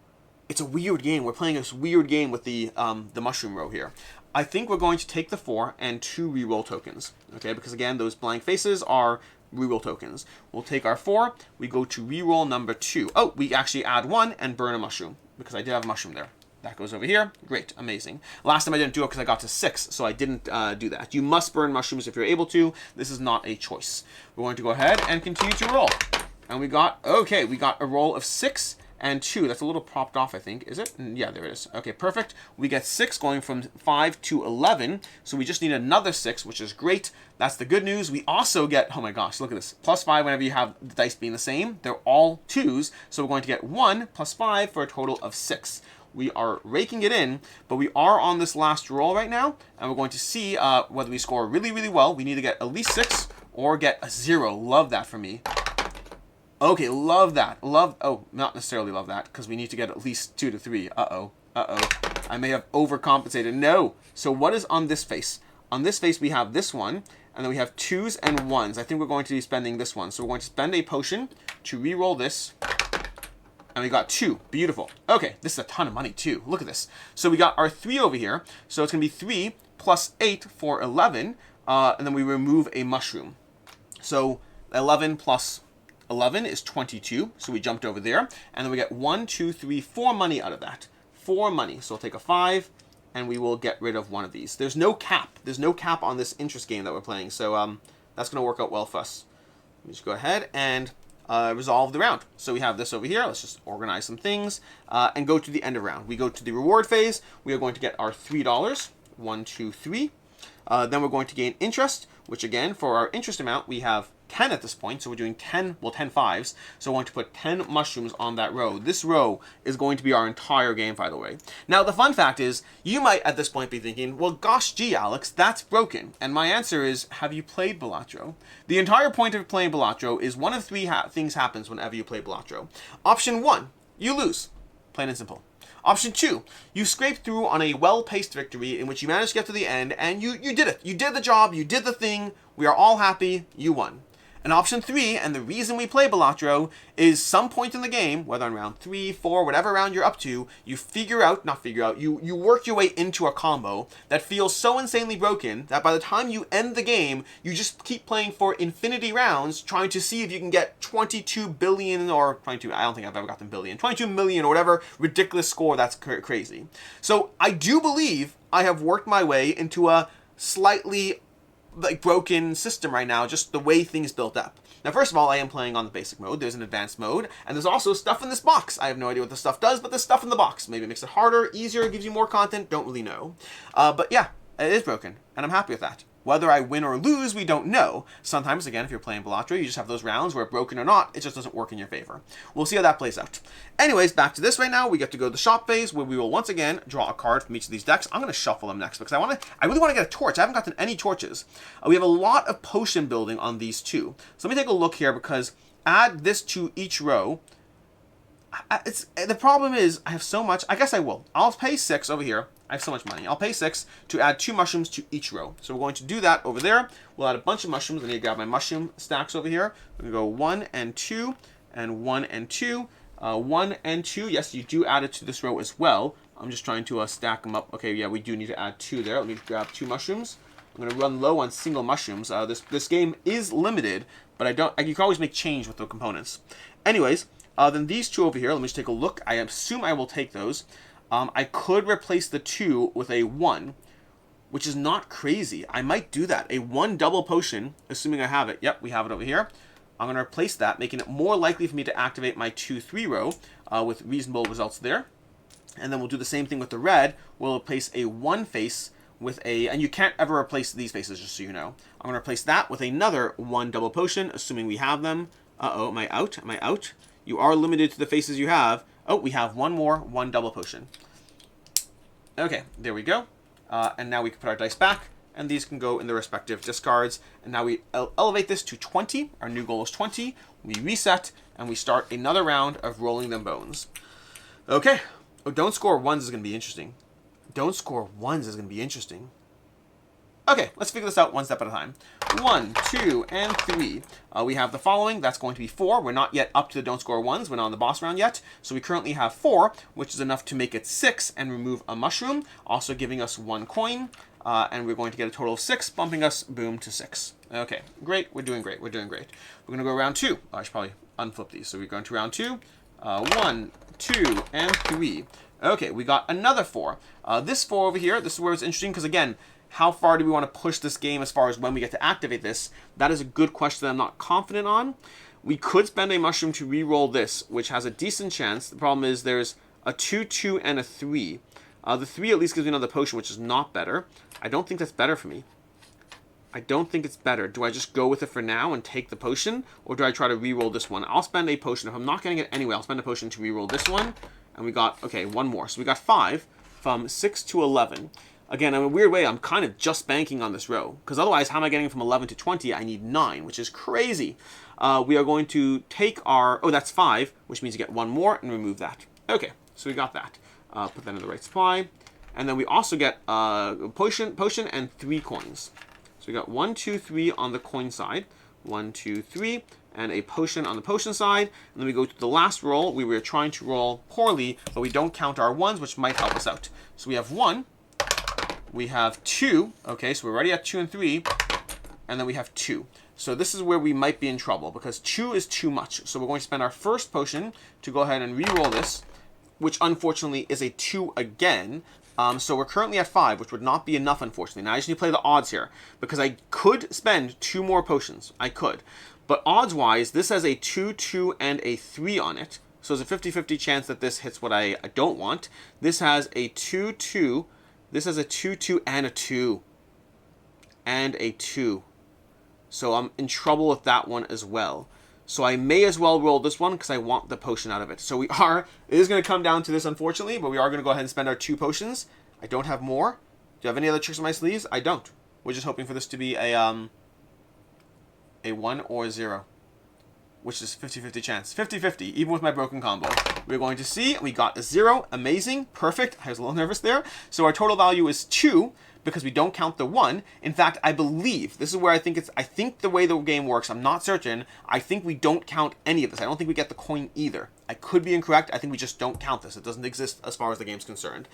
It's a weird game. We're playing this weird game with the mushroom row here. I think we're going to take the 4 and 2 reroll tokens. Okay, because again, those blank faces are reroll tokens. We'll take our 4. We go to reroll number 2. Oh, we actually add 1 and burn a mushroom because I did have a mushroom there. That goes over here. Great, amazing. Last time I didn't do it because I got to 6, so I didn't do that. You must burn mushrooms if you're able to. This is not a choice. We're going to go ahead and continue to roll. And we got a roll of 6 and 2. That's a little propped off, I think. Is it? Yeah, there it is. Okay, perfect. We get 6 going from 5 to 11. So we just need another 6, which is great. That's the good news. We also get, oh my gosh, look at this. +5 whenever you have the dice being the same. They're all 2s. So we're going to get 1 + 5 for a total of 6. We are raking it in, but we are on this last roll right now, and we're going to see whether we score really, really well. We need to get at least 6 or get a 0. Love that for me. Okay, love that. Oh, not necessarily love that, because we need to get at least 2 to 3. Uh-oh. I may have overcompensated. No. So what is on this face? On this face, we have this one, and then we have 2s and 1s. I think we're going to be spending this one. So we're going to spend a potion to re-roll this. And we got 2. Beautiful. Okay, this is a ton of money too. Look at this. So we got our 3 over here. So it's going to be 3 + 8 for 11. And then we remove a mushroom. So 11 + 11 is 22. So we jumped over there. And then we get 1, 2, 3, 4 money out of that. 4 money. So we'll take a 5. And we will get rid of one of these. There's no cap. There's no cap on this interest game that we're playing. So that's going to work out well for us. Let me just go ahead and resolve the round. So we have this over here. Let's just organize some things and go to the end of round. We go to the reward phase. We are going to get our $3. 1, 2, 3. Then we're going to gain interest, which again, for our interest amount, we have 10 at this point. So we're doing 10 5s. So we're going to put 10 mushrooms on that row. This row is going to be our entire game, by the way. Now, the fun fact is, you might at this point be thinking, well, gosh, gee, Alex, that's broken. And my answer is, have you played Balatro? The entire point of playing Balatro is one of 3 things happens whenever you play Balatro. Option 1, you lose. Plain and simple. Option 2, you scrape through on a well-paced victory in which you managed to get to the end, and you did it. You did the job, you did the thing, we are all happy, you won. And option 3, and the reason we play Balatro, is some point in the game, whether on round 3, 4, whatever round you're up to, you you work your way into a combo that feels so insanely broken that by the time you end the game, you just keep playing for infinity rounds, trying to see if you can get 22 billion, or 22, I don't think I've ever gotten billion, 22 million or whatever ridiculous score that's crazy. So I do believe I have worked my way into a slightly broken system right now, just the way things built up. Now, first of all, I am playing on the basic mode. There's an advanced mode, and there's also stuff in this box. I have no idea what the stuff does, but there's stuff in the box. Maybe it makes it harder, easier, gives you more content, don't really know. But yeah, it is broken, and I'm happy with that. Whether I win or lose, we don't know. Sometimes, again, if you're playing Balatro, you just have those rounds where, broken or not, it just doesn't work in your favor. We'll see how that plays out. Anyways, back to this right now. We get to go to the shop phase, where we will once again draw a card from each of these decks. I'm going to shuffle them next, because I really want to get a torch. I haven't gotten any torches. We have a lot of potion building on these two. So let me take a look here, because add this to each row. The problem is, I have so much. I guess I will. I'll pay 6 over here. I have so much money. I'll pay 6 to add 2 mushrooms to each row. So we're going to do that over there. We'll add a bunch of mushrooms. I need to grab my mushroom stacks over here. We're going to go 1 and 2 and 1 and 2. 1 and 2. Yes, you do add it to this row as well. I'm just trying to stack them up. Okay, yeah, we do need to add 2 there. Let me grab 2 mushrooms. I'm going to run low on single mushrooms. This game is limited, but you can always make change with the components. Anyways, then these 2 over here, let me just take a look. I assume I will take those. I could replace the 2 with a 1, which is not crazy. I might do that. A 1 double potion, assuming I have it. Yep, we have it over here. I'm going to replace that, making it more likely for me to activate my 2-3 row with reasonable results there. And then we'll do the same thing with the red. We'll replace a 1 face with a, and you can't ever replace these faces, just so you know. I'm going to replace that with another 1 double potion, assuming we have them. Uh-oh, am I out? Am I out? You are limited to the faces you have. Oh, we have 1 more, 1 double potion. Okay, there we go. And now we can put our dice back, and these can go in their respective discards. And now we elevate this to 20. Our new goal is 20. We reset, and we start another round of rolling them bones. Okay. Oh, don't score 1s is going to be interesting. Don't score 1s is going to be interesting. Okay, let's figure this out one step at a time. 1, 2, and 3. We have the following. That's going to be 4. We're not yet up to the don't score 1s. We're not on the boss round yet. So we currently have 4, which is enough to make it 6 and remove a mushroom, also giving us 1 coin. And we're going to get a total of 6, bumping us, boom, to 6. Okay, great. We're doing great. We're doing great. We're going to go round 2. Oh, I should probably unflip these. So we're going to round 2. 1, 2, and 3. Okay, we got another 4. This 4 over here, this is where it's interesting, because again, how far do we want to push this game as far as when we get to activate this? That is a good question that I'm not confident on. We could spend a mushroom to re-roll this, which has a decent chance. The problem is there's a 2, 2, and a 3. The 3 at least gives me another potion, which is not better. I don't think that's better for me. I don't think it's better. Do I just go with it for now and take the potion? Or do I try to re-roll this one? I'll spend a potion. If I'm not getting it anyway, I'll spend a potion to re-roll this one. And we got, okay, 1 more. So we got 5 from 6 to 11. Again, in a weird way, I'm kind of just banking on this row. Because otherwise, how am I getting from 11 to 20? I need 9, which is crazy. We are going to take our... Oh, that's 5, which means you get 1 more and remove that. Okay, so we got that. Put that in the right supply. And then we also get a potion and 3 coins. So we got 1, 2, 3 on the coin side. 1, 2, 3. And a potion on the potion side. And then we go to the last roll. We were trying to roll poorly, but we don't count our 1s, which might help us out. So we have 1. We have 2. Okay, so we're already at 2 and 3. And then we have 2. So this is where we might be in trouble, because 2 is too much. So we're going to spend our first potion to go ahead and re-roll this, which unfortunately is a 2 again. So we're currently at 5, which would not be enough, unfortunately. Now I just need to play the odds here, because I could spend 2 more potions. I could. But odds-wise, this has a 2, 2, and a 3 on it. So there's a 50-50 chance that this hits what I don't want. This has a 2, 2. This has a 2, 2, and a 2. And a 2. So I'm in trouble with that one as well. So I may as well roll this one because I want the potion out of it. So it is going to come down to this, unfortunately, but we are going to go ahead and spend our 2 potions. I don't have more. Do you have any other tricks on my sleeves? I don't. We're just hoping for this to be a 1 or 0. which is 50-50 chance. 50-50, even with my broken combo. We're going to see, we got a 0. Amazing. Perfect. I was a little nervous there. So our total value is 2 because we don't count the 1. In fact, I believe, this is where I think the way the game works, I'm not certain, I think we don't count any of this. I don't think we get the coin either. I could be incorrect. I think we just don't count this. It doesn't exist as far as the game's concerned.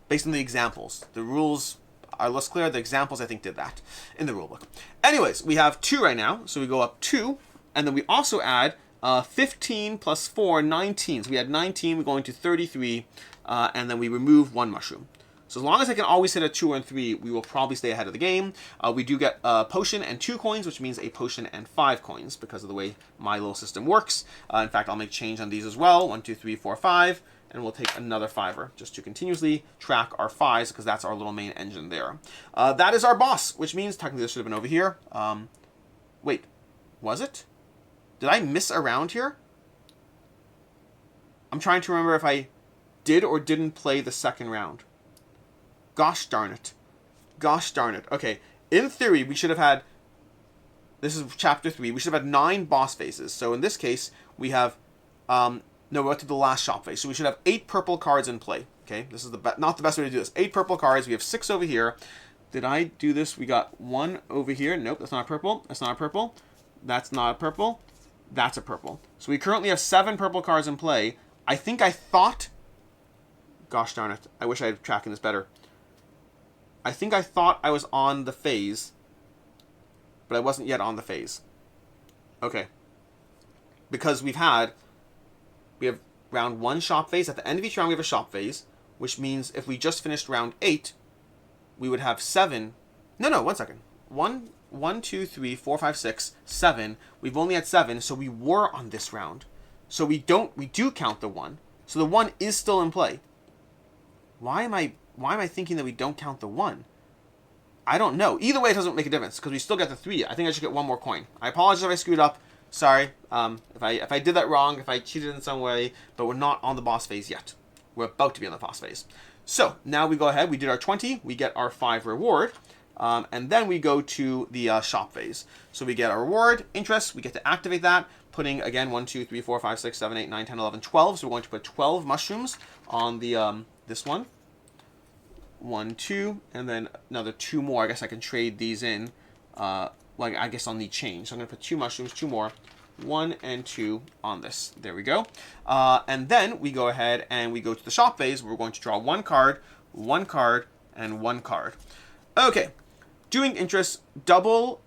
Based on the examples. The rules are less clear. The examples, I think, did that in the rulebook. Anyways, we have 2 right now. So we go up 2. And then we also add 15 plus 4, 19. So we had 19, we're going to 33, and then we remove 1 mushroom. So as long as I can always hit a 2 and 3, we will probably stay ahead of the game. We do get a potion and 2 coins, which means a potion and 5 coins because of the way my little system works. In fact, I'll make change on these as well. 1, 2, 3, 4, 5. And we'll take another 5er just to continuously track our 5s because that's our little main engine there. That is our boss, which means technically this should have been over here. Wait, was it? Did I miss around here? I'm trying to remember if I did or didn't play the second round. Gosh darn it. Gosh darn it. Okay, in theory, we should have had... This is chapter 3. We should have had 9 boss phases. So in this case, we have... no, we're up to the last shop phase. So we should have 8 purple cards in play. Okay, this is not the best way to do this. 8 purple cards. We have 6 over here. Did I do this? We got 1 over here. Nope, that's not a purple. That's not a purple. That's not a purple. That's a purple. So we currently have 7 purple cards in play. I think I thought... Gosh darn it. I wish I had tracking this better. I think I thought I was on the phase, but I wasn't yet on the phase. Okay. Because we have round 1 shop phase. At the end of each round, we have a shop phase, which means if we just finished round 8, we would have 7... No, 1 second. 1, 2, 3, 4, 5, 6, 7. We've only had 7, so we were on this round. So we do count the 1. So the 1 is still in play. Why am I thinking that we don't count the 1? I don't know. Either way, it doesn't make a difference because we still get the 3. I think I should get 1 more coin. I apologize if I screwed up. Sorry. If I did that wrong, if I cheated in some way, but we're not on the boss phase yet. We're about to be on the boss phase. So now we go ahead. We did our 20. We get our 5 reward. And then we go to the shop phase. So we get our reward, interest, we get to activate that, putting, again, 1, 2, 3, 4, 5, 6, 7, 8, 9, 10, 11, 12. So we're going to put 12 mushrooms on the this one. 1, 2, and then another 2 more. I guess I can trade these in, like I guess on the change. So I'm going to put 2 mushrooms, 2 more, 1 and 2 on this. There we go. And then we go ahead and we go to the shop phase where we're going to draw 1 card, 1 card, and 1 card. Okay. Doing interest, double...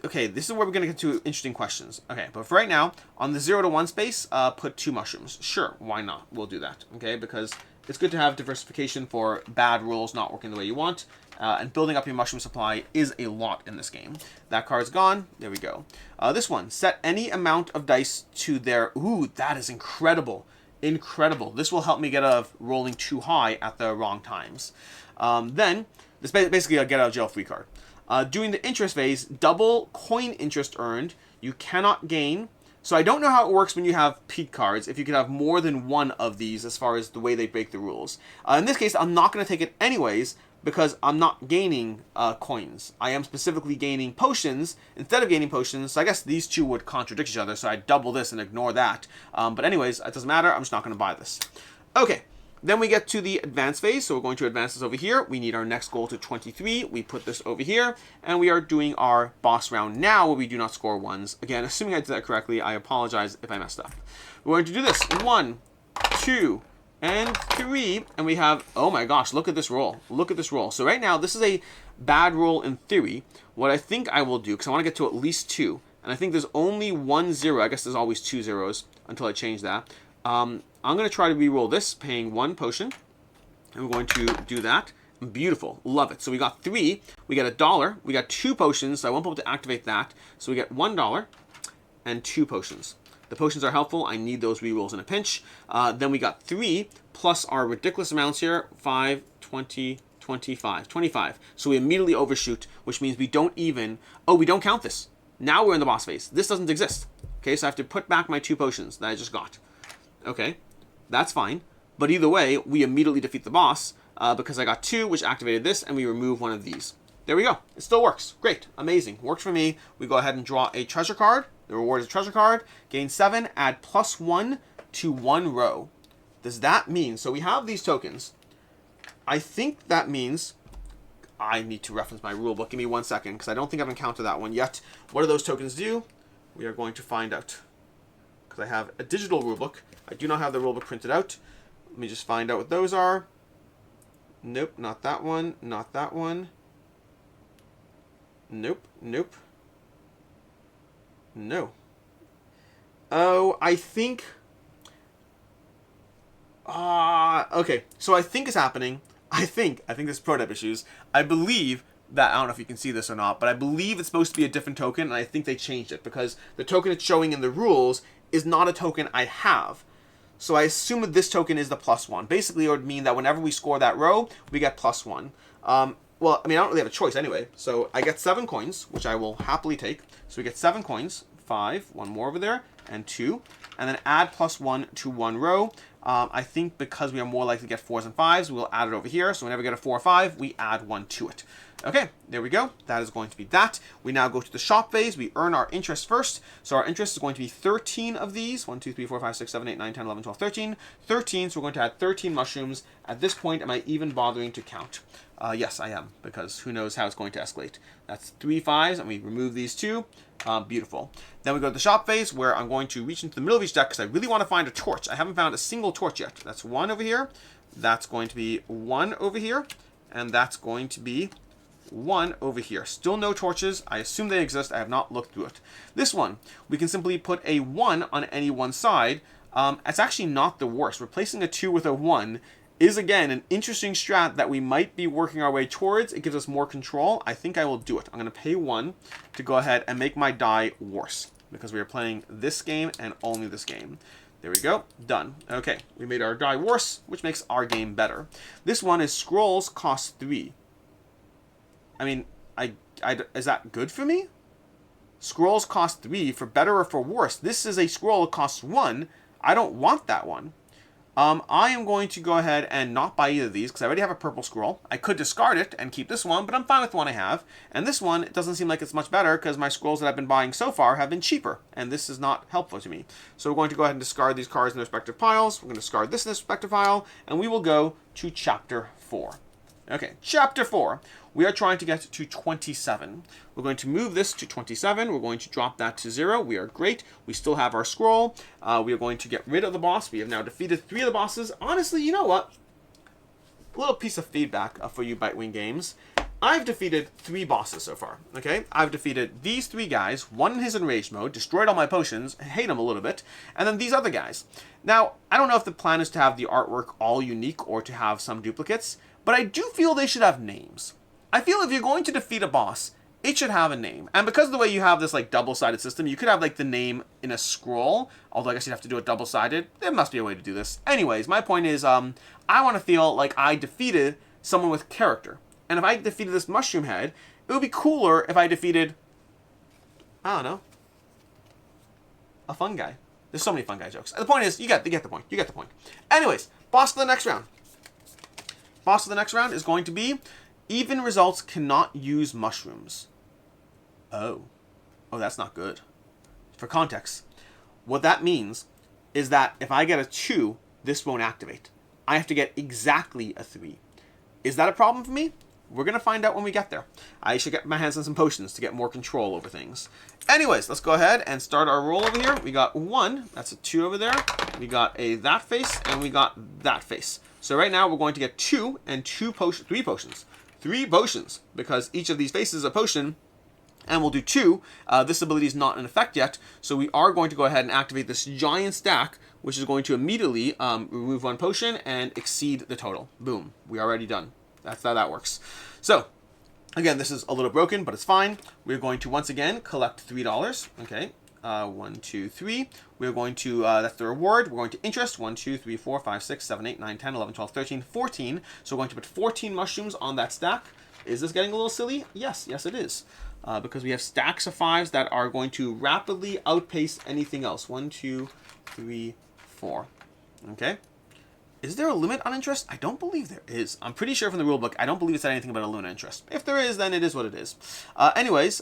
Okay, this is where we're going to get to interesting questions. Okay, but for right now, on the 0 to 1 space, put 2 mushrooms. Sure, why not? We'll do that, okay? Because it's good to have diversification for bad rules not working the way you want. And building up your mushroom supply is a lot in this game. That card's gone. There we go. This one, set any amount of dice to their... Ooh, that is incredible. Incredible. This will help me get out of rolling too high at the wrong times. Then, this is basically a get out of jail free card. Doing the interest phase, double coin interest earned. You cannot gain. So I don't know how it works when you have peak cards, if you could have more than 1 of these as far as the way they break the rules. In this case, I'm not going to take it anyways because I'm not gaining coins. I am specifically gaining potions instead of gaining potions. So I guess these 2 would contradict each other, so I double this and ignore that. But anyways, it doesn't matter. I'm just not going to buy this. Okay. Then we get to the advance phase, so we're going to advance this over here. We need our next goal to 23. We put this over here, and we are doing our boss round now where we do not score 1s. Again, assuming I did that correctly, I apologize if I messed up. We're going to do this. 1, 2, and 3, and we have, oh my gosh, look at this roll. Look at this roll. So right now, this is a bad roll in theory. What I think I will do, because I want to get to at least 2, and I think there's only 1 0. I guess there's always 2 zeros until I change that. I'm going to try to re-roll this, paying 1 potion. And we're going to do that. Beautiful. Love it. So we got 3. We got $1. We got 2 potions, so I won't be able to activate that. So we get $1 and 2 potions. The potions are helpful. I need those re-rolls in a pinch. Then we got 3 plus our ridiculous amounts here. 5, 20, 25. 25. So we immediately overshoot, which means we don't even... Oh, we don't count this. Now we're in the boss phase. This doesn't exist. Okay, so I have to put back my 2 potions that I just got. Okay, that's fine. But either way, we immediately defeat the boss because I got 2, which activated this, and we remove 1 of these. There we go. It still works. Great. Amazing. Works for me. We go ahead and draw a treasure card. The reward is a treasure card. Gain 7, add +1 to 1 row. Does that mean, so we have these tokens. I think that means, I need to reference my rulebook. Give me 1 second, because I don't think I've encountered that one yet. What do those tokens do? We are going to find out. Because I have a digital rulebook. I do not have the rulebook printed out. Let me just find out what those are. Nope, not that one. Not that one. Nope, nope. No. Oh, I think... okay, so I think it's happening. I think this is prototype issues. I believe that, I don't know if you can see this or not, but I believe it's supposed to be a different token, and I think they changed it, because the token it's showing in the rules is not a token I have. So I assume that this token is the +1. Basically, it would mean that whenever we score that row, we get +1. Well, I mean, I don't really have a choice anyway. So I get 7 coins, which I will happily take. So we get 7 coins, 5, one more over there, and 2. And then add +1 to 1 row. I think because we are more likely to get 4s and 5s, we will add it over here. So whenever we get a 4 or 5, we add 1 to it. Okay, there we go. That is going to be that. We now go to the shop phase. We earn our interest first. So our interest is going to be 13 of these. 1, 2, 3, 4, 5, 6, 7, 8, 9, 10, 11, 12, 13. 13, so we're going to add 13 mushrooms. At this point, am I even bothering to count? Yes, I am, because who knows how it's going to escalate. That's 3 5s, and we remove these 2. Beautiful. Then we go to the shop phase, where I'm going to reach into the middle of each deck, because I really want to find a torch. I haven't found a single torch yet. That's 1 over here. That's going to be 1 over here. And that's going to be 1 over here. Still no torches. I assume they exist. I have not looked through it. This one, we can simply put a 1 on any one side. It's actually not the worst. Replacing a 2 with a 1 is, again, an interesting strat that we might be working our way towards. It gives us more control. I think I will do it. I'm going to pay 1 to go ahead and make my die worse, because we are playing this game and only this game. There we go. Done. Okay, we made our die worse, which makes our game better. This one is scrolls cost 3. I mean, is that good for me? Scrolls cost 3 for better or for worse. This is a scroll that costs 1. I don't want that one. I am going to go ahead and not buy either of these, because I already have a purple scroll. I could discard it and keep this one, but I'm fine with the one I have. And this one, it doesn't seem like it's much better, because my scrolls that I've been buying so far have been cheaper, and this is not helpful to me. So we're going to go ahead and discard these cards in their respective piles. We're going to discard this in this respective pile, and we will go to Chapter 4. Okay, Chapter 4. We are trying to get to 27. We're going to move this to 27. We're going to drop that to 0. We are great. We still have our scroll. We are going to get rid of the boss. We have now defeated 3 of the bosses. Honestly, you know what? A little piece of feedback for you Bitewing games. I've defeated 3 bosses so far, okay? I've defeated these 3 guys, one in his enraged mode, destroyed all my potions, hate them a little bit, and then these other guys. Now, I don't know if the plan is to have the artwork all unique or to have some duplicates, but I do feel they should have names. I feel if you're going to defeat a boss, it should have a name. And because of the way you have this like double-sided system, you could have like the name in a scroll, although I guess you'd have to do it double-sided. There must be a way to do this. Anyways, my point is, I want to feel like I defeated someone with character. And if I defeated this mushroom head, it would be cooler if I defeated, I don't know, a fun guy. There's so many fun guy jokes. The point is, you get the point. You get the point. Anyways, boss of the next round. Boss of the next round is going to be even results cannot use mushrooms. Oh, that's not good. For context, what that means is that if I get a 2, this won't activate. I have to get exactly a 3. Is that a problem for me? We're going to find out when we get there. I should get my hands on some potions to get more control over things. Anyways, let's go ahead and start our roll over here. We got 1. That's a 2 over there. We got a that face, and we got that face. So right now we're going to get 2 and 3 potions. 3 potions, because each of these faces is a potion, and we'll do 2. This ability is not in effect yet, so we are going to go ahead and activate this giant stack, which is going to immediately remove 1 potion and exceed the total. Boom. We are already done. That's how that works. So, again, this is a little broken, but it's fine. We're going to, once again, collect $3. Okay. 1, 2, 3. We're going to, that's the reward. We're going to interest. 1, 2, 3, 4, 5, 6, 7, 8, 9, 10, 11, 12, 13, 14. So we're going to put 14 mushrooms on that stack. Is this getting a little silly? Yes, it is. Because we have stacks of 5s that are going to rapidly outpace anything else. 1, 2, 3, 4. Okay. Is there a limit on interest? I don't believe there is. I'm pretty sure from the rulebook, I don't believe it said anything about a limit on interest. If there is, then it is what it is. Anyways,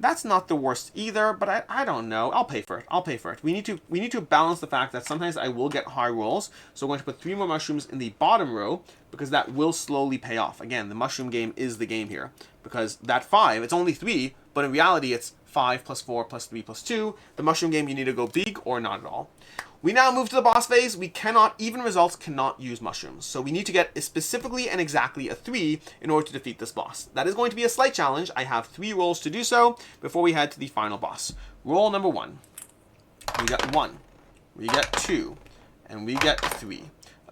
That's not the worst either, but I don't know. I'll pay for it. I'll pay for it. We need to balance the fact that sometimes I will get high rolls. So we're going to put 3 more mushrooms in the bottom row because that will slowly pay off. Again, the mushroom game is the game here because that 5, it's only 3, but in reality it's 5 plus 4 plus 3 plus 2. The mushroom game, you need to go big or not at all. We now move to the boss phase. We cannot, even results cannot use mushrooms. So we need to get specifically and exactly a 3 in order to defeat this boss. That is going to be a slight challenge. I have 3 rolls to do so before we head to the final boss. Roll number 1. We get 1. We get 2. And we get 3.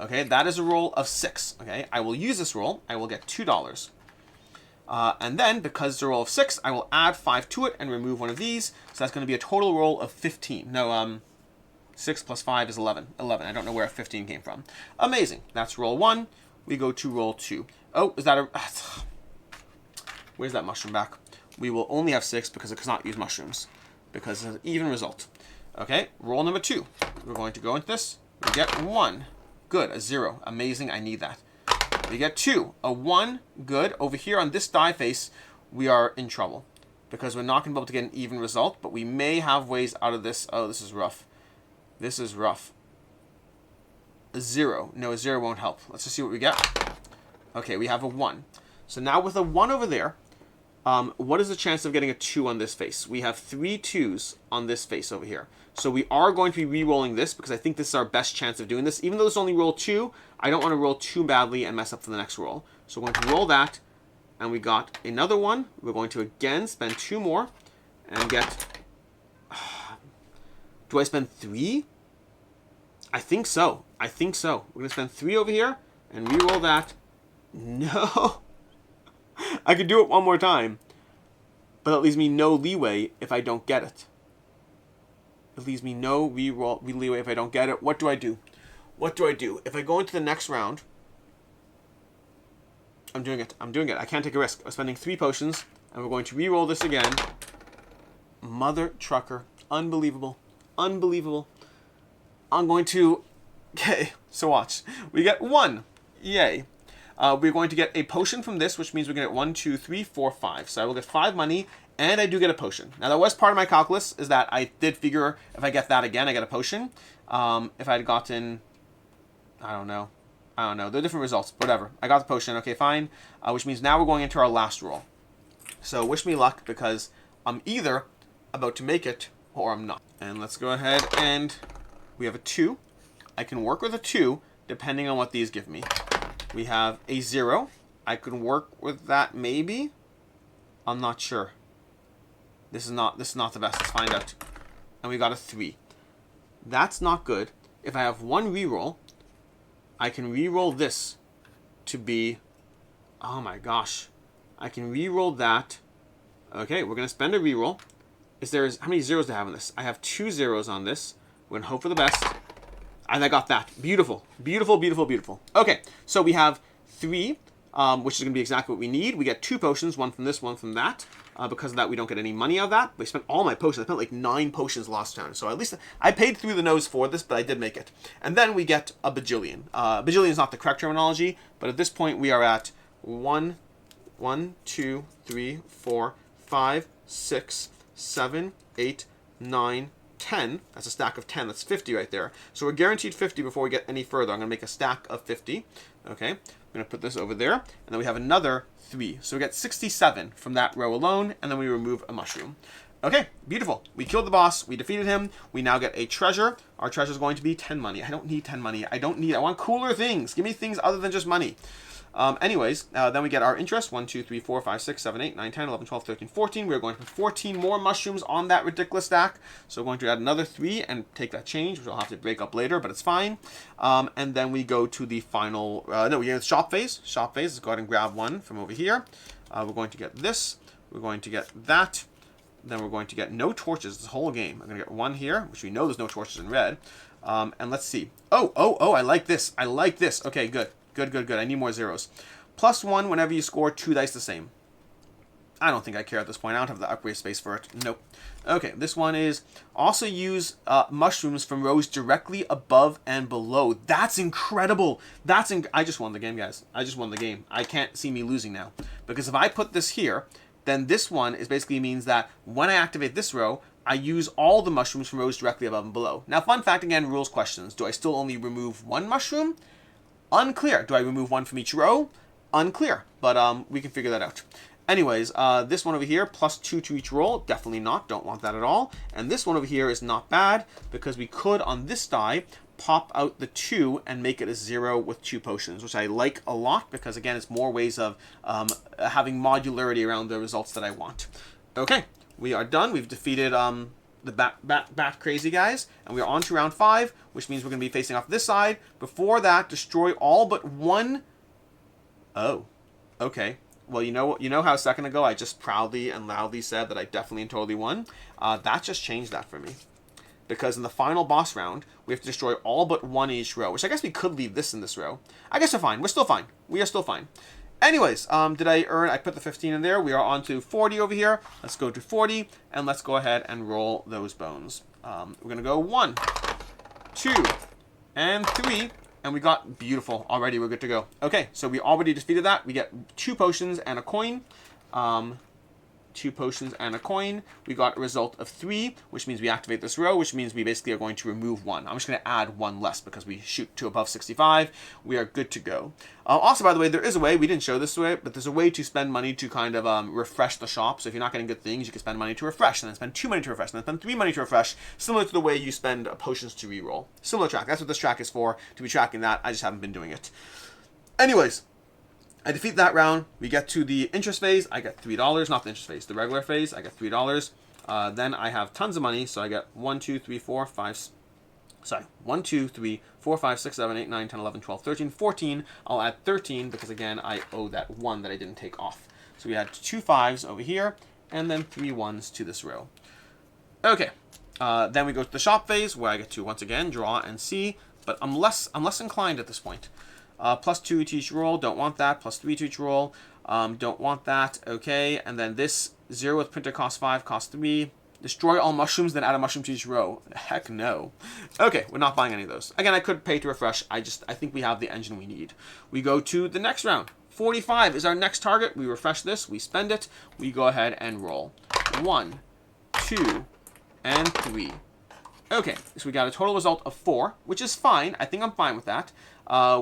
Okay, that is a roll of 6. Okay, I will use this roll. I will get $2. And then, because it's a roll of 6, I will add 5 to it and remove one of these. So that's going to be a total roll of 15. No, 6 plus 5 is 11. 11. I don't know where 15 came from. Amazing. That's roll 1. We go to roll 2. Oh, is that a... Where's that mushroom back? We will only have 6 because it cannot use mushrooms. Because it's an even result. Okay, roll number 2. We're going to go into this. We get 1. Good, a 0. Amazing, I need that. We get 2. A 1. Good. Over here on this die face, we are in trouble. Because we're not going to be able to get an even result, but we may have ways out of this. Oh, this is rough. This is rough. A 0. No, a 0 won't help. Let's just see what we get. Okay, we have a 1. So now with a 1 over there, what is the chance of getting a 2 on this face? We have 3 2s on this face over here. So we are going to be re-rolling this because I think this is our best chance of doing this. Even though it's only roll 2, I don't want to roll too badly and mess up for the next roll. So we're going to roll that, and we got another 1. We're going to again spend 2 more and get... Do I spend 3? I think so. I think so. We're going to spend 3 over here and re-roll that. No. I could do it one more time. But that leaves me no leeway if I don't get it. It leaves me no leeway if I don't get it. What do I do? What do I do? If I go into the next round... I'm doing it. I'm doing it. I can't take a risk. I'm spending 3 potions. And we're going to re-roll this again. Mother trucker. Unbelievable. Unbelievable. I'm going to... Okay, so watch. We get 1. Yay. We're going to get a potion from this, which means we're going to get 1, 2, 3, 4, 5. So I will get 5 money, and I do get a potion. Now, that was part of my calculus, is that I did figure if I get that again, I get a potion. If I had gotten... I don't know. They're different results. Whatever. I got the potion. Okay, fine. Which means now we're going into our last roll. So wish me luck, because I'm either about to make it or I'm not. And let's go ahead and we have a 2. I can work with a 2 depending on what these give me. We have a 0. I can work with that maybe. I'm not sure. This is not the best. Let's find out. And we got a 3. That's not good. If I have 1 reroll, I can reroll this to be... Oh my gosh. I can reroll that. Okay, we're going to spend a reroll. How many zeros do I have on this? I have 2 zeros on this. We're going to hope for the best. And I got that. Beautiful. Beautiful, beautiful, beautiful. Okay, so we have 3, which is going to be exactly what we need. We get 2 potions, 1 from this, 1 from that. Because of that, we don't get any money out of that. We spent all my potions. I spent like 9 potions last time. So at least I paid through the nose for this, but I did make it. And then we get a bajillion. Bajillion is not the correct terminology, but at this point we are at 1, 2, 3, 4, 5, 6, 7, 8, 9, 10. That's a stack of 10. That's 50 right there. So we're guaranteed 50 before we get any further. I'm going to make a stack of 50. Okay. I'm going to put this over there. And then we have another 3. So we get 67 from that row alone. And then we remove a mushroom. Okay. Beautiful. We killed the boss. We defeated him. We now get a treasure. Our treasure is going to be 10 money. I don't need 10 money. I want cooler things. Give me things other than just money. Anyways, then we get our interest. 1, 2, 3, 4, 5, 6, 7, 8, 9, 10, 11, 12, 13, 14. We're going to put 14 more mushrooms on that ridiculous stack. So we're going to add another 3 and take that change, which I'll have to break up later, but it's fine. And then we go to the final... we get the shop phase. Shop phase. Let's go ahead and grab 1 from over here. We're going to get this. We're going to get that. Then we're going to get no torches this whole game. I'm going to get 1 here, which we know there's no torches in red. And let's see. Oh, I like this. I like this. Okay, good. Good. I need more zeros. +1 whenever you score 2 dice the same. I don't think I care at this point. I don't have the upgrade space for it. Nope. Okay, this one is also use mushrooms from rows directly above and below. That's incredible. I just won the game, guys. I just won the game. I can't see me losing now. Because if I put this here, then this one is basically means that when I activate this row, I use all the mushrooms from rows directly above and below. Now, fun fact again, rules questions. Do I still only remove one mushroom? Unclear. Do I remove one from each row? Unclear. But we can figure that out. Anyways, this one over here, +2 to each roll, definitely not, don't want that at all. And this one over here is not bad, because we could, on this die, pop out the 2 and make it a 0 with 2 potions, which I like a lot, because again, it's more ways of having modularity around the results that I want. Okay, we are done. We've defeated the bat crazy guys, and we are on to round 5, which means we're going to be facing off this side. Before that, destroy all but one. Oh, okay. Well, you know how a second ago I just proudly and loudly said that I definitely and totally won? That just changed that for me. Because in the final boss round, we have to destroy all but one in each row, which I guess we could leave this in this row. I guess we're fine. We're still fine. We are still fine. Anyways, did I earn? I put the 15 in there. We are on to 40 over here. Let's go to 40, and let's go ahead and roll those bones. We're going to go 1, 2, and 3. And we got beautiful already. We're good to go. Okay, so we already defeated that. We get 2 potions and a coin. 2 potions and a coin. We got a result of 3, which means we activate this row, which means we basically are going to remove 1. I'm just going to add 1 less because we shoot to above 65. We are good to go. Also, by the way, there is a way, we didn't show this way, but there's a way to spend money to kind of refresh the shop. So if you're not getting good things, you can spend money to refresh, and then spend 2 money to refresh, and then spend 3 money to refresh, similar to the way you spend potions to reroll. Similar track. That's what this track is for, to be tracking that. I just haven't been doing it. Anyways, I defeat that round. We get to the interest phase. I get $3. Not the interest phase, the regular phase. I get $3. Then I have tons of money, so I get 1, 2, 3, 4, 5. Sorry, 1, 2, 3, 4, 5, 6, 7, 8, 9, 10, 11, 12, 13, 14. I'll add 13 because again I owe that 1 that I didn't take off. So we had 2 5s over here, and then 3 1s to this row. Okay. Then we go to the shop phase where I get to once again draw and see, but I'm less inclined at this point. +2 to each roll, don't want that. +3 to each roll, don't want that. Okay, and then this 0 with printer costs 5, costs 3. Destroy all mushrooms, then add a mushroom to each row. Heck no. Okay, we're not buying any of those. Again, I could pay to refresh. I think we have the engine we need. We go to the next round. 45 is our next target. We refresh this, we spend it, we go ahead and roll. 1, 2, and 3. Okay, so we got a total result of 4, which is fine. I think I'm fine with that.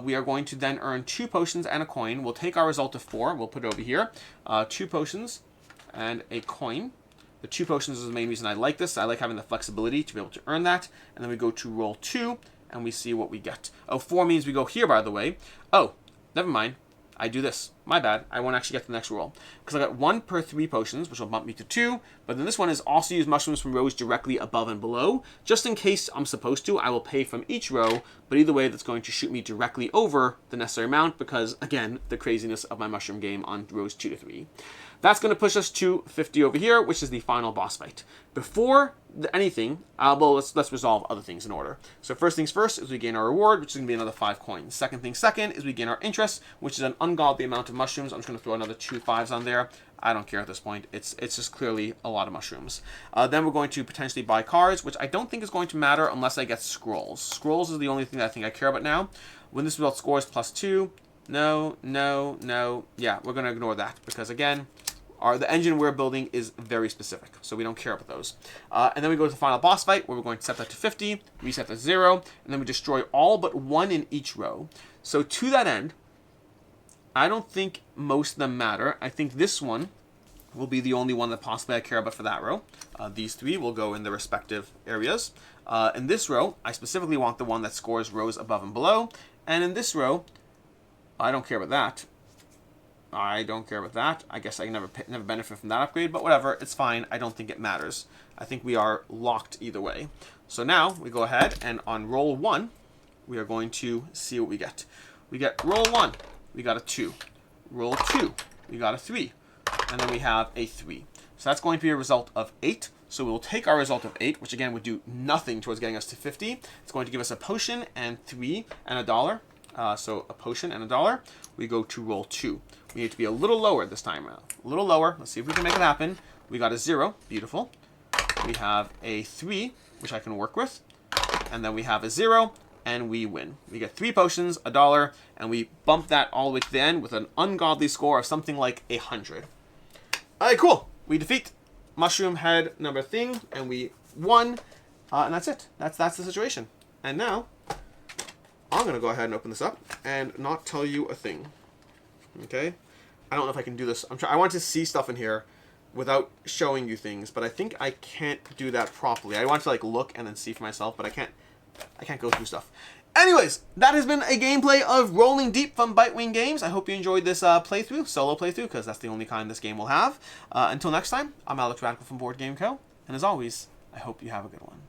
We are going to then earn 2 potions and a coin. We'll take our result of 4. We'll put it over here. 2 potions and a coin. The 2 potions is the main reason I like this. I like having the flexibility to be able to earn that. And then we go to roll 2, and we see what we get. Oh, 4 means we go here, by the way. Oh, never mind. I do this. My bad. I won't actually get to the next roll. Because I got 1 per 3 potions, which will bump me to 2. But then this one is also use mushrooms from rows directly above and below. Just in case I'm supposed to, I will pay from each row. But either way, that's going to shoot me directly over the necessary amount. Because, again, the craziness of my mushroom game on rows 2 to 3. That's going to push us to 50 over here, which is the final boss fight. Before anything, well, let's resolve other things in order. So first things first is we gain our reward, which is going to be another 5 coins. Second thing second is we gain our interest, which is an ungodly amount of mushrooms. I'm just going to throw another 2 5s on there. I don't care at this point. It's just clearly a lot of mushrooms. Then we're going to potentially buy cards, which I don't think is going to matter unless I get scrolls. Scrolls is the only thing that I think I care about now. When this result scores +2, no. Yeah, we're going to ignore that because, again, the engine we're building is very specific, so we don't care about those. And then we go to the final boss fight, where we're going to set that to 50, reset to 0, and then we destroy all but 1 in each row. So to that end, I don't think most of them matter. I think this one will be the only one that possibly I care about for that row. These 3 will go in their respective areas. In this row, I specifically want the one that scores rows above and below. And in this row, I don't care about that. I don't care about that. I guess I never benefit from that upgrade, but whatever, it's fine. I don't think it matters. I think we are locked either way. So now we go ahead and on roll 1, we are going to see what we get. We get roll 1, we got a 2. Roll 2, we got a 3. And then we have a 3. So that's going to be a result of 8. So we'll take our result of 8, which again would do nothing towards getting us to 50. It's going to give us a potion and 3 and $1. So a potion and $1. We go to roll 2. We need to be a little lower this time around. A little lower. Let's see if we can make it happen. We got a 0. Beautiful. We have a 3, which I can work with. And then we have a 0, and we win. We get 3 potions, $1, and we bump that all the way to the end with an ungodly score of something like 100. Alright, cool. We defeat Mushroom Head number thing, and we won. And that's it. That's the situation. And now, I'm going to go ahead and open this up and not tell you a thing. Okay? I don't know if I can do this. I want to see stuff in here without showing you things, but I think I can't do that properly. I want to like look and then see for myself, but I can't go through stuff. Anyways, that has been a gameplay of Rolling Deep from Bitewing Games. I hope you enjoyed this playthrough, solo playthrough, because that's the only kind this game will have. Until next time, I'm Alex Radical from Board Game Co. And as always, I hope you have a good one.